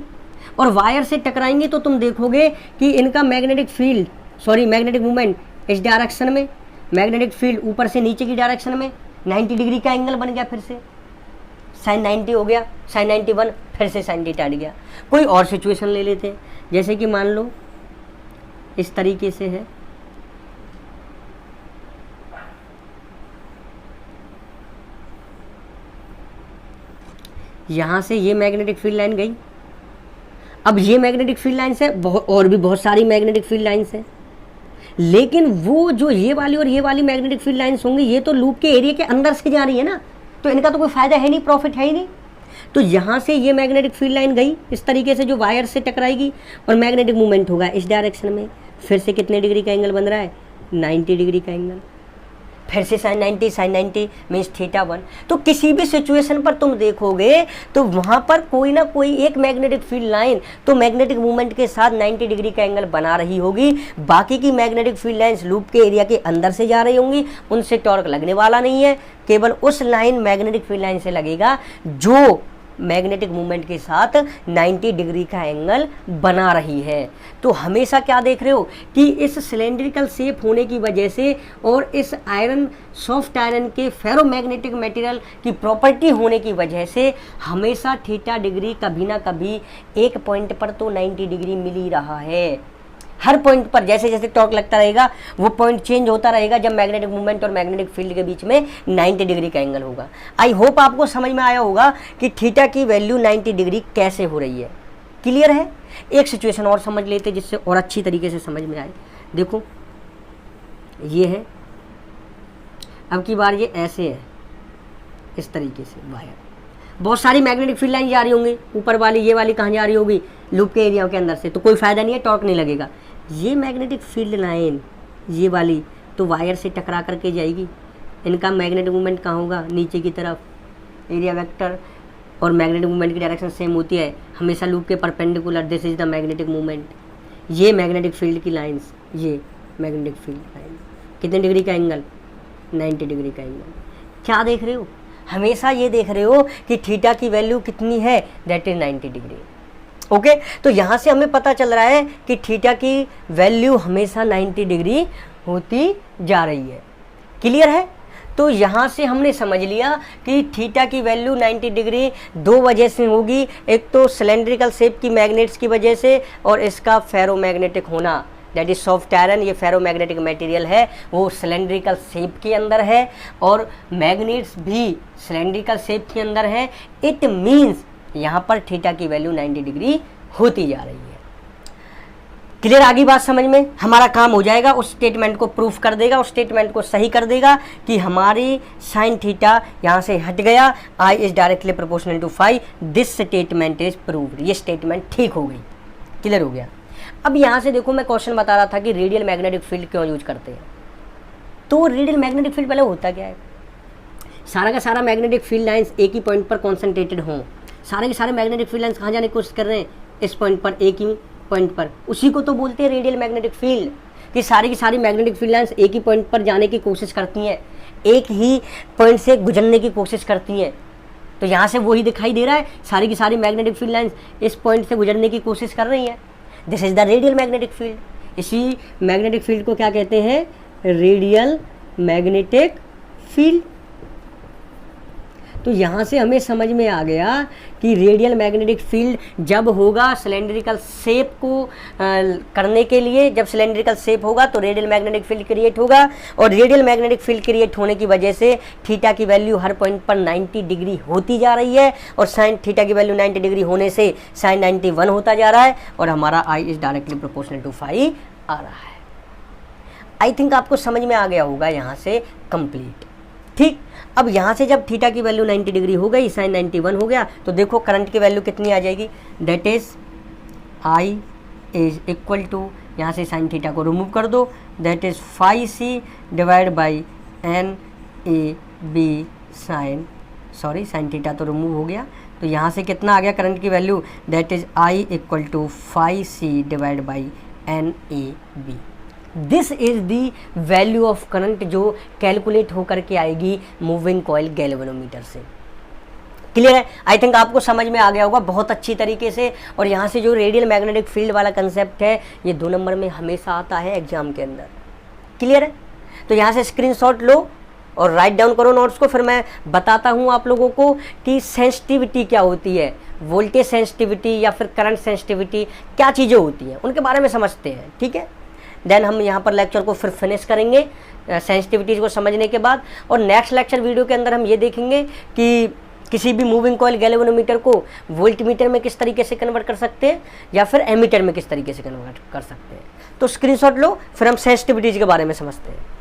और वायर से टकराएंगी तो तुम देखोगे कि इनका मैग्नेटिक मूवमेंट इस डायरेक्शन में, मैग्नेटिक फील्ड ऊपर से नीचे की डायरेक्शन में 90 डिग्री का एंगल बन गया, फिर से sin 90 हो गया, sin 91, फिर से sin थीटा हट गया। कोई और सिचुएशन ले लेते हैं, जैसे कि मान लो इस तरीके से है, यहाँ से ये मैग्नेटिक फील्ड लाइन गई। अब ये मैग्नेटिक फील्ड लाइन्स है, और भी बहुत सारी मैग्नेटिक फील्ड लाइन्स है, लेकिन वो जो ये वाली और ये वाली मैग्नेटिक फील्ड लाइन्स होंगी ये तो लूप के एरिया के अंदर से जा रही है ना, तो इनका तो कोई फायदा है नहीं, प्रॉफिट है ही नहीं। तो यहाँ से ये मैग्नेटिक फील्ड लाइन गई इस तरीके से जो वायर से टकराएगी, और मैग्नेटिक मूवमेंट होगा इस डायरेक्शन में, फिर से कितने डिग्री का एंगल बन रहा है, 90 डिग्री का एंगल, फिर से sin 90 मीन्स थीटा 1। तो किसी भी सिचुएशन पर तुम देखोगे तो वहाँ पर कोई ना कोई एक मैग्नेटिक फील्ड लाइन तो मैग्नेटिक मूवमेंट के साथ 90 डिग्री का एंगल बना रही होगी, बाकी की मैग्नेटिक फील्ड लाइन्स लूप के एरिया के अंदर से जा रही होंगी, उनसे टॉर्क लगने वाला नहीं है, केवल उस लाइन मैग्नेटिक फील्ड लाइन से लगेगा जो मैग्नेटिक मूवमेंट के साथ 90 डिग्री का एंगल बना रही है। तो हमेशा क्या देख रहे हो कि इस सिलेंड्रिकल शेप होने की वजह से और इस आयरन, सॉफ्ट आयरन के फेरोमैग्नेटिक मटेरियल की प्रॉपर्टी होने की वजह से हमेशा थीटा डिग्री कभी ना कभी एक पॉइंट पर तो 90 डिग्री मिल ही रहा है। हर पॉइंट पर जैसे जैसे टॉर्क लगता रहेगा वो पॉइंट चेंज होता रहेगा जब मैग्नेटिक मूवमेंट और मैग्नेटिक फील्ड के बीच में 90 डिग्री का एंगल होगा। आई होप आपको समझ में आया होगा कि थीटा की वैल्यू 90 डिग्री कैसे हो रही है। क्लियर है? एक सिचुएशन और समझ लेते जिससे और अच्छी तरीके से समझ में आए। देखो ये है, अब की बार ये ऐसे है, इस तरीके से वायर, बहुत सारी मैग्नेटिक फील्ड लाइन जा रही होंगी, ऊपर वाली ये वाली कहाँ जा रही होगी, लूप के एरिया के अंदर से, तो कोई फायदा नहीं है, टॉर्क नहीं लगेगा। ये मैग्नेटिक फील्ड लाइन ये वाली तो वायर से टकरा करके जाएगी, इनका मैग्नेटिक मूवमेंट कहाँ होगा, नीचे की तरफ, एरिया वेक्टर और मैग्नेटिक मूवमेंट की डायरेक्शन सेम होती है हमेशा लूप के perpendicular, this is the magnetic movement. ये मैग्नेटिक फील्ड की लाइन्स, ये मैग्नेटिक फील्ड लाइन, कितने डिग्री का एंगल, 90 डिग्री का एंगल। क्या देख रहे हो, हमेशा ये देख रहे हो कि थीटा की वैल्यू कितनी है, दैट इज 90 डिग्री। ओके, तो यहाँ से हमें पता चल रहा है कि थीटा की वैल्यू हमेशा 90 डिग्री होती जा रही है। क्लियर है? तो यहाँ से हमने समझ लिया कि थीटा की वैल्यू 90 डिग्री दो वजह से होगी, एक तो सिलेंड्रिकल शेप की मैग्नेट्स की वजह से और इसका फेरोमैग्नेटिक होना, दैट इज सॉफ्ट आयरन, ये फेरोमैग्नेटिक मटेरियल है वो सिलेंड्रिकल शेप के अंदर है और मैग्नेट्स भी सिलेंड्रिकल शेप के अंदर है। इट मीन्स यहाँ पर थीटा की वैल्यू 90 डिग्री होती जा रही है। क्लियर? आगे बात समझ में? हमारा काम हो जाएगा, उस स्टेटमेंट को प्रूफ कर देगा, उस स्टेटमेंट को सही कर देगा कि हमारी साइन थीटा यहाँ से हट गया, I is directly proportional to phi, this statement is proved, ये स्टेटमेंट ठीक हो गई। क्लियर हो गया? अब यहाँ से देखो मैं क्वेश्चन बता रहा था कि रेडियल मैग्नेटिक फील्ड क्यों यूज करते हैं। तो रेडियल मैग्नेटिक फील्ड पहले होता क्या है, सारा का सारा मैग्नेटिक फील्ड लाइंस एक ही पॉइंट पर कॉन्सेंट्रेटेड हों, सारे के सारे मैग्नेटिक फील्ड लाइंस कहाँ जाने की कोशिश कर रहे हैं, इस पॉइंट पर, एक ही पॉइंट पर, उसी को तो बोलते हैं रेडियल मैग्नेटिक फील्ड, कि सारी की सारी मैग्नेटिक फील्ड लाइंस एक ही पॉइंट पर जाने की कोशिश करती हैं, एक ही पॉइंट से गुजरने की कोशिश करती हैं। तो यहाँ से वही दिखाई दे रहा है, सारी की सारी मैग्नेटिक फील्ड लाइंस इस पॉइंट से गुजरने की कोशिश कर रही हैं, this is the radial magnetic field. इसी मैग्नेटिक फील्ड को क्या कहते हैं, रेडियल मैग्नेटिक फील्ड। तो यहाँ से हमें समझ में आ गया कि रेडियल मैग्नेटिक फील्ड जब होगा सिलेंड्रिकल शेप को करने के लिए, जब सिलेंड्रिकल शेप होगा तो रेडियल मैग्नेटिक फील्ड क्रिएट होगा, और रेडियल मैग्नेटिक फील्ड क्रिएट होने की वजह से थीटा की वैल्यू हर पॉइंट पर 90 डिग्री होती जा रही है, और साइन थीटा की वैल्यू 90 डिग्री होने से साइन 91 होता जा रहा है, और हमारा I is directly proportional to phi आ रहा है। आई थिंक आपको समझ में आ गया होगा यहाँ से कंप्लीट। ठीक, अब यहाँ से जब थीटा की वैल्यू 90 डिग्री हो गई, साइन 91 हो गया, तो देखो करंट की वैल्यू कितनी आ जाएगी, that is I is equal to, यहाँ से साइन थीटा को रिमूव कर दो, that is phi C divide by N A B sine, sorry sine theta तो रिमूव हो गया, तो यहाँ से कितना आ गया करंट की value, that is I equal to 5C divide by NAB। This is the value of current जो कैलकुलेट होकर के आएगी मूविंग कॉइल गैल्वेनोमीटर से। क्लियर है? आई थिंक आपको समझ में आ गया होगा बहुत अच्छी तरीके से। और यहाँ से जो रेडियल मैग्नेटिक फील्ड वाला कंसेप्ट है ये 2 नंबर में हमेशा आता है एग्जाम के अंदर। क्लियर है? तो यहाँ से स्क्रीनशॉट लो और राइट डाउन करो नोट्स को, फिर मैं बताता हूँ आप लोगों को कि सेंसिटिविटी क्या होती है, वोल्टेज सेंसिटिविटी या फिर करंट सेंसिटिविटी क्या चीज़ें होती हैं उनके बारे में समझते हैं। ठीक है, देन हम यहाँ पर लेक्चर को फिर फिनिश करेंगे सेंसिटिविटीज़ को समझने के बाद। और नेक्स्ट लेक्चर वीडियो के अंदर हम ये देखेंगे कि किसी भी मूविंग कॉइल गैल्वेनोमीटर को वोल्टमीटर में किस तरीके से कन्वर्ट कर सकते हैं या फिर एमीटर में किस तरीके से कन्वर्ट कर सकते हैं। तो स्क्रीनशॉट लो, फिर हम सेंसिटिविटीज के बारे में समझते हैं।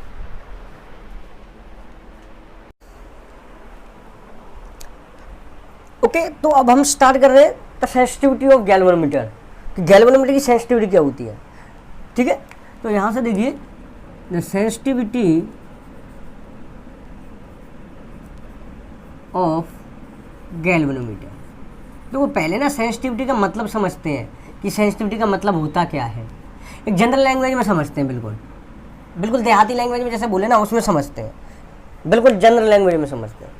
ओके, तो अब हम स्टार्ट कर रहे हैं द सेंसिटिविटी ऑफ गैल्वेनोमीटर, कि गैल्वेनोमीटर की सेंसिटिविटी क्या होती है। ठीक है, तो यहां से देखिए द सेंसिटिविटी ऑफ गैल्वेनोमीटर। तो वो पहले ना सेंसिटिविटी का मतलब समझते हैं कि सेंसिटिविटी का मतलब होता क्या है। एक जनरल लैंग्वेज में समझते हैं, बिल्कुल बिल्कुल देहाती लैंग्वेज में जैसे बोले ना उसमें समझते हैं, बिल्कुल जनरल लैंग्वेज में समझते हैं।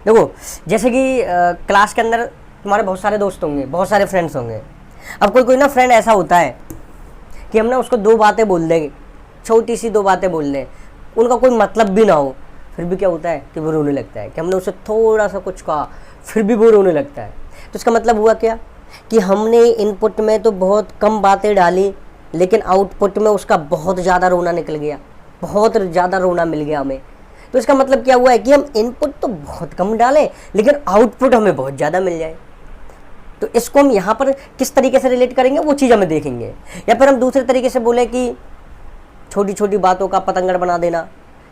देखो जैसे कि क्लास के अंदर तुम्हारे बहुत सारे दोस्त होंगे, बहुत सारे फ्रेंड्स होंगे। अब कोई ना फ्रेंड ऐसा होता है कि हम ना उसको 2 बातें बोल देंगे, छोटी सी 2 बातें बोल दें, उनका कोई मतलब भी ना हो, फिर भी क्या होता है कि वो रोने लगता है कि हमने उससे थोड़ा सा कुछ कहा फिर भी वो रोने लगता है। तो इसका मतलब हुआ क्या कि हमने इनपुट में तो बहुत कम बातें डाली लेकिन आउटपुट में उसका बहुत ज़्यादा रोना निकल गया, बहुत ज़्यादा रोना मिल गया हमें। तो इसका मतलब क्या हुआ है कि हम इनपुट तो बहुत कम डालें लेकिन आउटपुट हमें बहुत ज़्यादा मिल जाए। तो इसको हम यहाँ पर किस तरीके से रिलेट करेंगे वो चीज़ हमें देखेंगे। या फिर हम दूसरे तरीके से बोले कि छोटी छोटी बातों का पतंगड़ बना देना,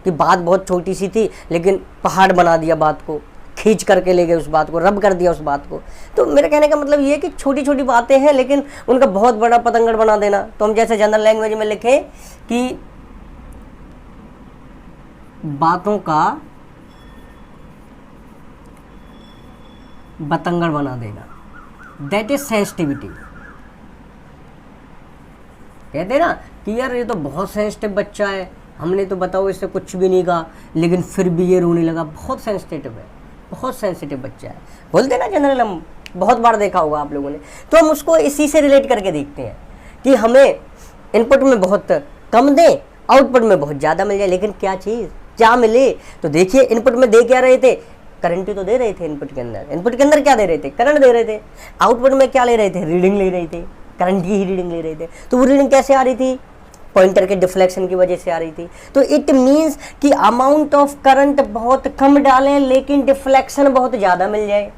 कि बात बहुत छोटी सी थी लेकिन पहाड़ बना दिया, बात को खींच करके ले गए, उस बात को रब कर दिया उस बात को। तो मेरे कहने का मतलब ये है कि छोटी छोटी बातें हैं लेकिन उनका बहुत बड़ा पतंगड़ बना देना। तो हम जैसे जनरल लैंग्वेज में लिखें कि बातों का बतंगड़ बना देना, दैट इज सेंसिटिविटी। कहते हैं ना कि यार ये तो बहुत सेंसिटिव बच्चा है, हमने तो बताओ इससे कुछ भी नहीं कहा लेकिन फिर भी ये रोने लगा, बहुत सेंसिटिव है, बहुत सेंसिटिव बच्चा है, बोलते ना जनरल, हम बहुत बार देखा होगा आप लोगों ने। तो हम उसको इसी से रिलेट करके देखते हैं कि हमें इनपुट में बहुत कम दें, आउटपुट में बहुत ज़्यादा मिल जाए, लेकिन क्या चीज़ क्या मिले। तो देखिए इनपुट में दे क्या रहे थे, करंट तो दे रहे थे इनपुट के अंदर। इनपुट के अंदर क्या दे रहे थे, करंट दे रहे थे। आउटपुट में क्या ले रहे थे, रीडिंग ले रहे थे, करंट की ही रीडिंग ले रहे थे। तो वो रीडिंग कैसे आ रही थी, पॉइंटर के डिफ्लेक्शन की वजह से आ रही थी। तो इट मीन्स कि अमाउंट ऑफ करंट बहुत कम डालें लेकिन डिफ्लेक्शन बहुत ज़्यादा मिल जाए,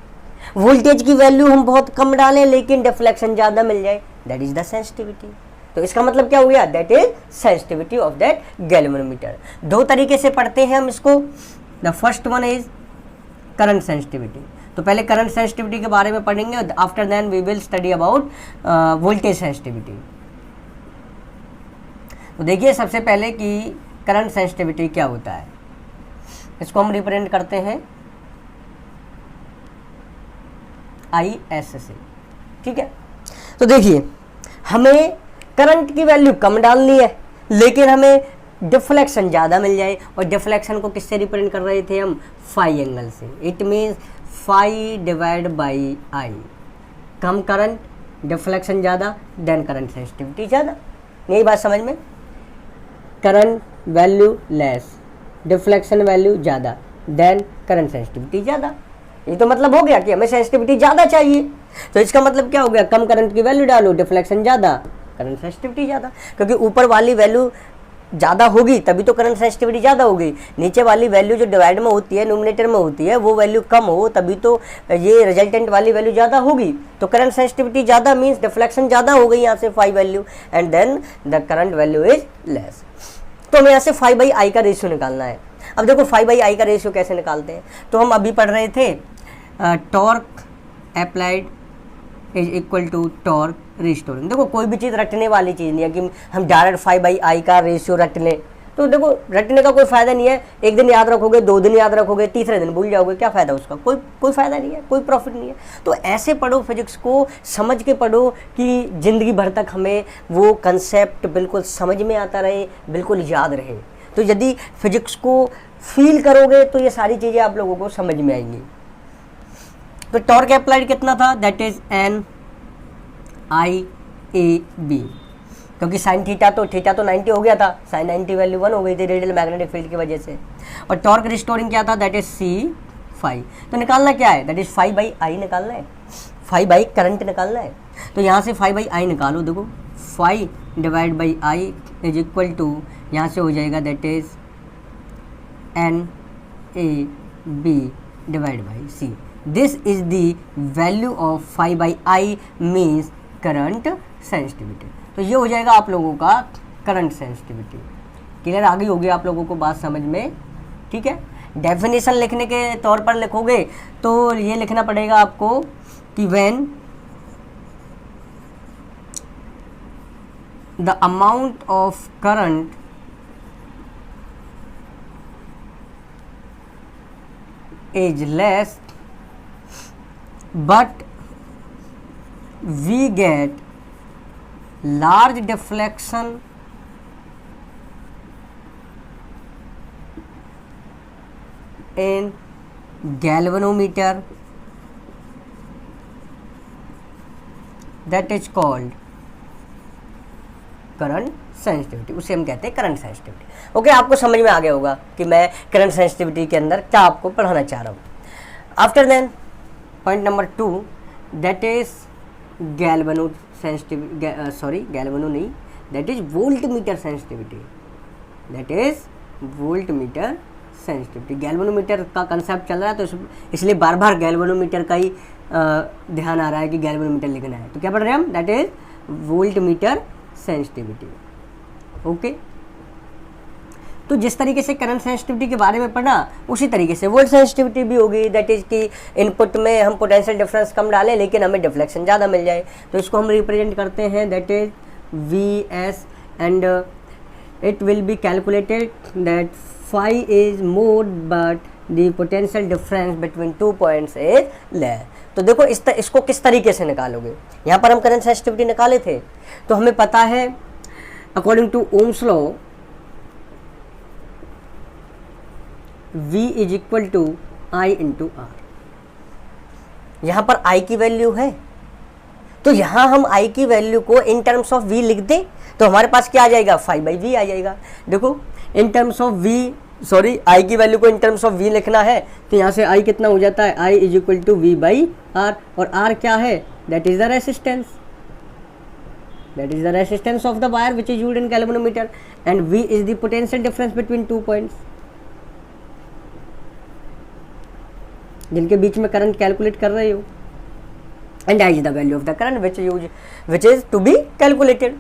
वोल्टेज की वैल्यू हम बहुत कम डालें लेकिन डिफ्लेक्शन ज़्यादा मिल जाए, दैट इज द सेंसिटिविटी। तो इसका मतलब क्या हो गया, that is sensitivity of that galvanometer. 2 तरीके से पढ़ते हैं हम इसको। The first one is current sensitivity. तो पहले करंट सेंसिटिविटी के बारे में पढ़ेंगे, after then we will study about voltage sensitivity. तो देखिए सबसे पहले कि करंट सेंसिटिविटी क्या होता है, इसको हम रिप्रेजेंट करते हैं IS से। ठीक है, तो देखिए हमें करंट की वैल्यू कम डालनी है लेकिन हमें डिफ्लेक्शन ज़्यादा मिल जाए, और डिफ्लेक्शन को किससे रिप्रेजेंट कर रहे थे हम, फाई एंगल से। It means phi divide by I, कम करंट डिफ्लेक्शन ज़्यादा देन करंट सेंसिटिविटी ज़्यादा। यही बात समझ में, current value less deflection value ज़्यादा देन करंट सेंसिटिविटी ज़्यादा। ये तो मतलब हो गया कि हमें सेंसिटिविटी ज़्यादा चाहिए। तो इसका मतलब क्या हो गया, कम करंट की वैल्यू डालो, डिफ्लेक्शन ज़्यादा, करंट सेंसिटिविटी ज़्यादा। क्योंकि ऊपर वाली वैल्यू ज़्यादा होगी तभी तो करंट सेंसिटिविटी ज़्यादा होगी, नीचे वाली वैल्यू जो डिवाइड में होती है, न्यूमरेटर में होती है, वो वैल्यू कम हो तभी तो ये रिजल्टेंट वाली वैल्यू ज़्यादा होगी। तो करंट सेंसिटिविटी ज़्यादा मीन्स डिफ्लेक्शन ज़्यादा हो गई यहाँ से phi value, and then the current value is less. तो हमें यहाँ से फाई बाई आई का रेशियो निकालना है। अब देखो फाई बाई आई का रेशियो कैसे निकालते हैं, तो हम अभी पढ़ रहे थे torque applied is equal to torque restoring. देखो कोई भी चीज़ रटने वाली चीज़ नहीं है कि हम डायरेक्ट फाई बाई आई का रेशियो रट लें, तो देखो रटने का कोई फायदा नहीं है, एक दिन याद रखोगे, 2 दिन याद रखोगे, तीसरे दिन भूल जाओगे, क्या फायदा उसका, कोई फायदा नहीं है, कोई प्रॉफिट नहीं है। तो ऐसे पढ़ो फिजिक्स को, समझ के पढ़ो कि जिंदगी भर तक हमें वो कंसेप्ट बिल्कुल समझ में आता रहे, बिल्कुल याद रहे। तो यदि फिजिक्स को फील करोगे तो ये सारी चीज़ें आप लोगों को समझ में आएंगी। तो टॉर्क अप्लाइड कितना था, दैट इज NIAB, क्योंकि साइन थीटा तो 90 हो गया था, साइन 90 वैल्यू 1 हो गई थी रेडियल मैग्नेटिक फील्ड की वजह से। और टॉर्क रिस्टोरिंग क्या था, दैट इज C5। तो निकालना क्या है, दैट इज 5/I निकालना है, 5 करंट निकालना है। तो यहाँ से 5/I निकालो, देखो 5/I इज इक्वल टू, यहाँ से हो जाएगा that is NAB/C। This is the value of 5/I means current sensitivity. तो ये हो जाएगा आप लोगों का करंट सेंसिटिविटी। क्लियर आ गई होगी आप लोगों को बात समझ में, ठीक है। डेफिनेशन लिखने के तौर पर लिखोगे तो ये लिखना पड़ेगा आपको कि when the amount of current is less but we get large deflection in galvanometer, that is called current sensitivity, उसे हम कहते हैं करंट सेंसिटिविटी। ओके, आपको समझ में आ गया होगा कि मैं करंट सेंसिटिविटी के अंदर क्या आपको पढ़ाना चाह रहा हूँ। After then point number 2, that is galvano sensitivity, galvano नहीं, that is voltmeter sensitivity, that is voltmeter sensitivity. Galvanometer का कंसेप्ट चल रहा है तो इसलिए बार बार गैल्वेनोमीटर का ही ध्यान आ रहा है कि गैल्वेनोमीटर लिखना है। तो क्या पढ़ रहे हैं हम, that is voltmeter sensitivity. Okay, तो जिस तरीके से करंट सेंसिटिविटी के बारे में पढ़ा उसी तरीके से वोल्ट सेंसिटिविटी भी होगी, दैट इज कि इनपुट में हम पोटेंशियल डिफरेंस कम डालें लेकिन हमें डिफ्लेक्शन ज़्यादा मिल जाए, तो इसको हम रिप्रेजेंट करते हैं that is VS and it will be calculated that phi is more but the potential difference between 2 points is less। तो देखो इसको किस तरीके से निकालोगे। यहाँ पर हम करंट सेंसिटिविटी निकाले थे तो हमें पता है according to Ohm's law V is equal to I into R। यहाँ पर I की वैल्यू है तो यहाँ हम I की वैल्यू को इन टर्म्स ऑफ V लिख दें तो हमारे पास क्या आ जाएगा, 5/V आ जाएगा। देखो in terms of V, sorry I की वैल्यू को इन टर्म्स ऑफ V लिखना है तो यहाँ से I कितना हो जाता है, I is equal to V/R। और R क्या है, that is the resistance, that is the resistance of the wire which is used in galvanometer and V is the potential difference between 2 points जिनके बीच में करंट कैलकुलेट कर रहे हो, and I is the value of the current which is to be calculated.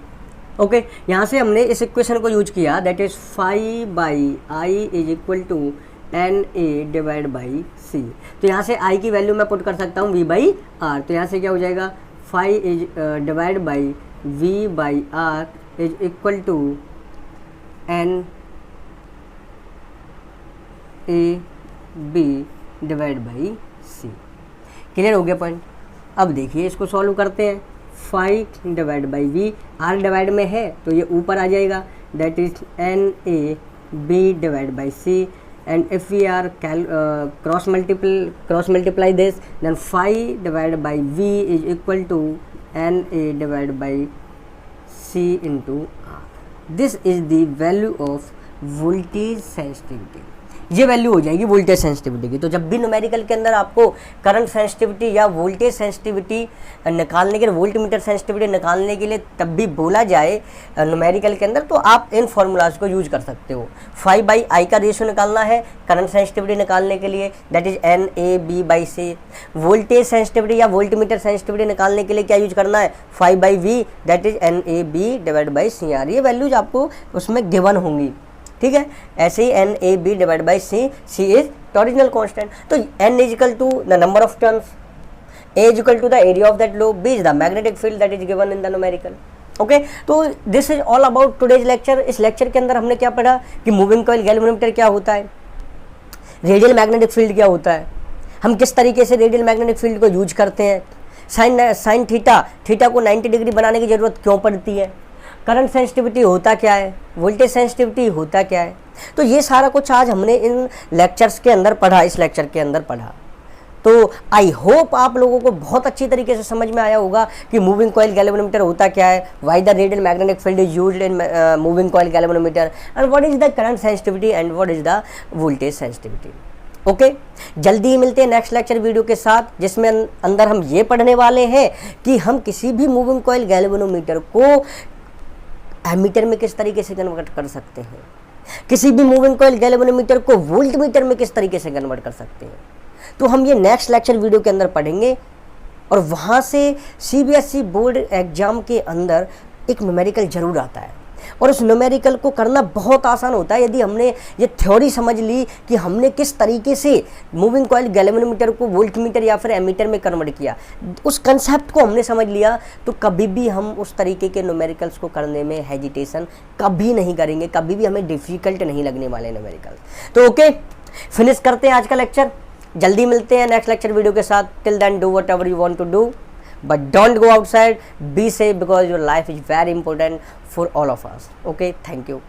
Okay, यहाँ से हमने इस इक्वेशन को यूज किया that is 5/I is equal to NA/C। तो यहाँ से I की वैल्यू मैं पुट कर सकता हूँ V/R। तो यहाँ से क्या हो जाएगा, 5 is divide by V/R is equal to NAB divide by C। Clear हो गया पॉइंट। अब देखिए इसको सॉल्व करते हैं। 5 divide by V, R divide में है तो ये ऊपर आ जाएगा that is NAB divide by C and if we are cross multiply this then 5 divide by V is equal to NA divide by C into R। This is the value of voltage sensitivity. ये value हो जाएगी voltage sensitivity की। तो जब भी numerical के अंदर आपको करंट सेंसिटिविटी या वोल्टेज सेंसिटिविटी निकालने के लिए, वोल्ट मीटर सेंसिटिविटी निकालने के लिए तब भी बोला जाए न्यूमेरिकल के अंदर तो आप इन फॉर्मूलाज को यूज कर सकते हो। 5/I का रेशियो निकालना है करंट सेंसिटिविटी निकालने के लिए that is NAB/C। Voltage sensitivity या वोल्ट मीटर सेंसिटिविटी निकालने के लिए क्या यूज करना है, 5/V that is NAB divide by CR। ये वैल्यूज आपको उसमें गिवन होंगी, ठीक है। ऐसे ही NAB divide by C is torsional constant. तो N is equal to the number of turns, A is equal to the area of that loop, B is the magnetic field that is given in the numerical. Okay तो this is all about today's lecture. इस lecture के अंदर हमने क्या पढ़ा कि moving coil galvanometer क्या होता है, रेडियल मैग्नेटिक फील्ड क्या होता है, हम किस तरीके से रेडियल मैग्नेटिक फील्ड को यूज करते हैं, साइन थीटा को 90 डिग्री बनाने की ज़रूरत क्यों पड़ती है, करंट सेंसिटिविटी होता क्या है, वोल्टेज सेंसिटिविटी होता क्या है। तो ये सारा कुछ आज हमने इन लेक्चर्स के अंदर पढ़ा, इस लेक्चर के अंदर पढ़ा। तो आई होप आप लोगों को बहुत अच्छी तरीके से समझ में आया होगा कि मूविंग कॉइल गैल्वेनोमीटर होता क्या है, why the radial magnetic field is used in moving coil galvanometer, and what is the current sensitivity and what is the voltage sensitivity. Okay जल्दी ही मिलते हैं नेक्स्ट लेक्चर वीडियो के साथ, जिसमें अंदर हम ये पढ़ने वाले हैं कि हम किसी भी मूविंग कॉइल गैल्वेनोमीटर को एमीटर में किस तरीके से कन्वर्ट कर सकते हैं, किसी भी मूविंग कॉइल गैल्वेनोमीटर को वोल्ट मीटर में किस तरीके से कन्वर्ट कर सकते हैं। तो हम ये नेक्स्ट लेक्चर वीडियो के अंदर पढ़ेंगे, और वहाँ से सीबीएसई बोर्ड एग्जाम के अंदर एक न्यूमेरिकल जरूर आता है, और उस न्यूमेरिकल को करना बहुत आसान होता है यदि हमने ये थ्योरी समझ ली कि हमने किस तरीके से मूविंग कॉइल गैल्वेनोमीटर को वोल्ट मीटर या फिर एमीटर में कन्वर्ट किया। उस कंसेप्ट को हमने समझ लिया तो कभी भी हम उस तरीके के न्यूमेरिकल्स को करने में हेजिटेशन कभी नहीं करेंगे, कभी भी हमें डिफिकल्ट नहीं लगने वाले न्यूमेरिकल। तो ओके फिनिश करते हैं आज का लेक्चर, जल्दी मिलते हैं नेक्स्ट लेक्चर वीडियो के साथ। Till then do whatever you want to do, but don't go outside, be safe because your life is very important for all of us. Okay, thank you.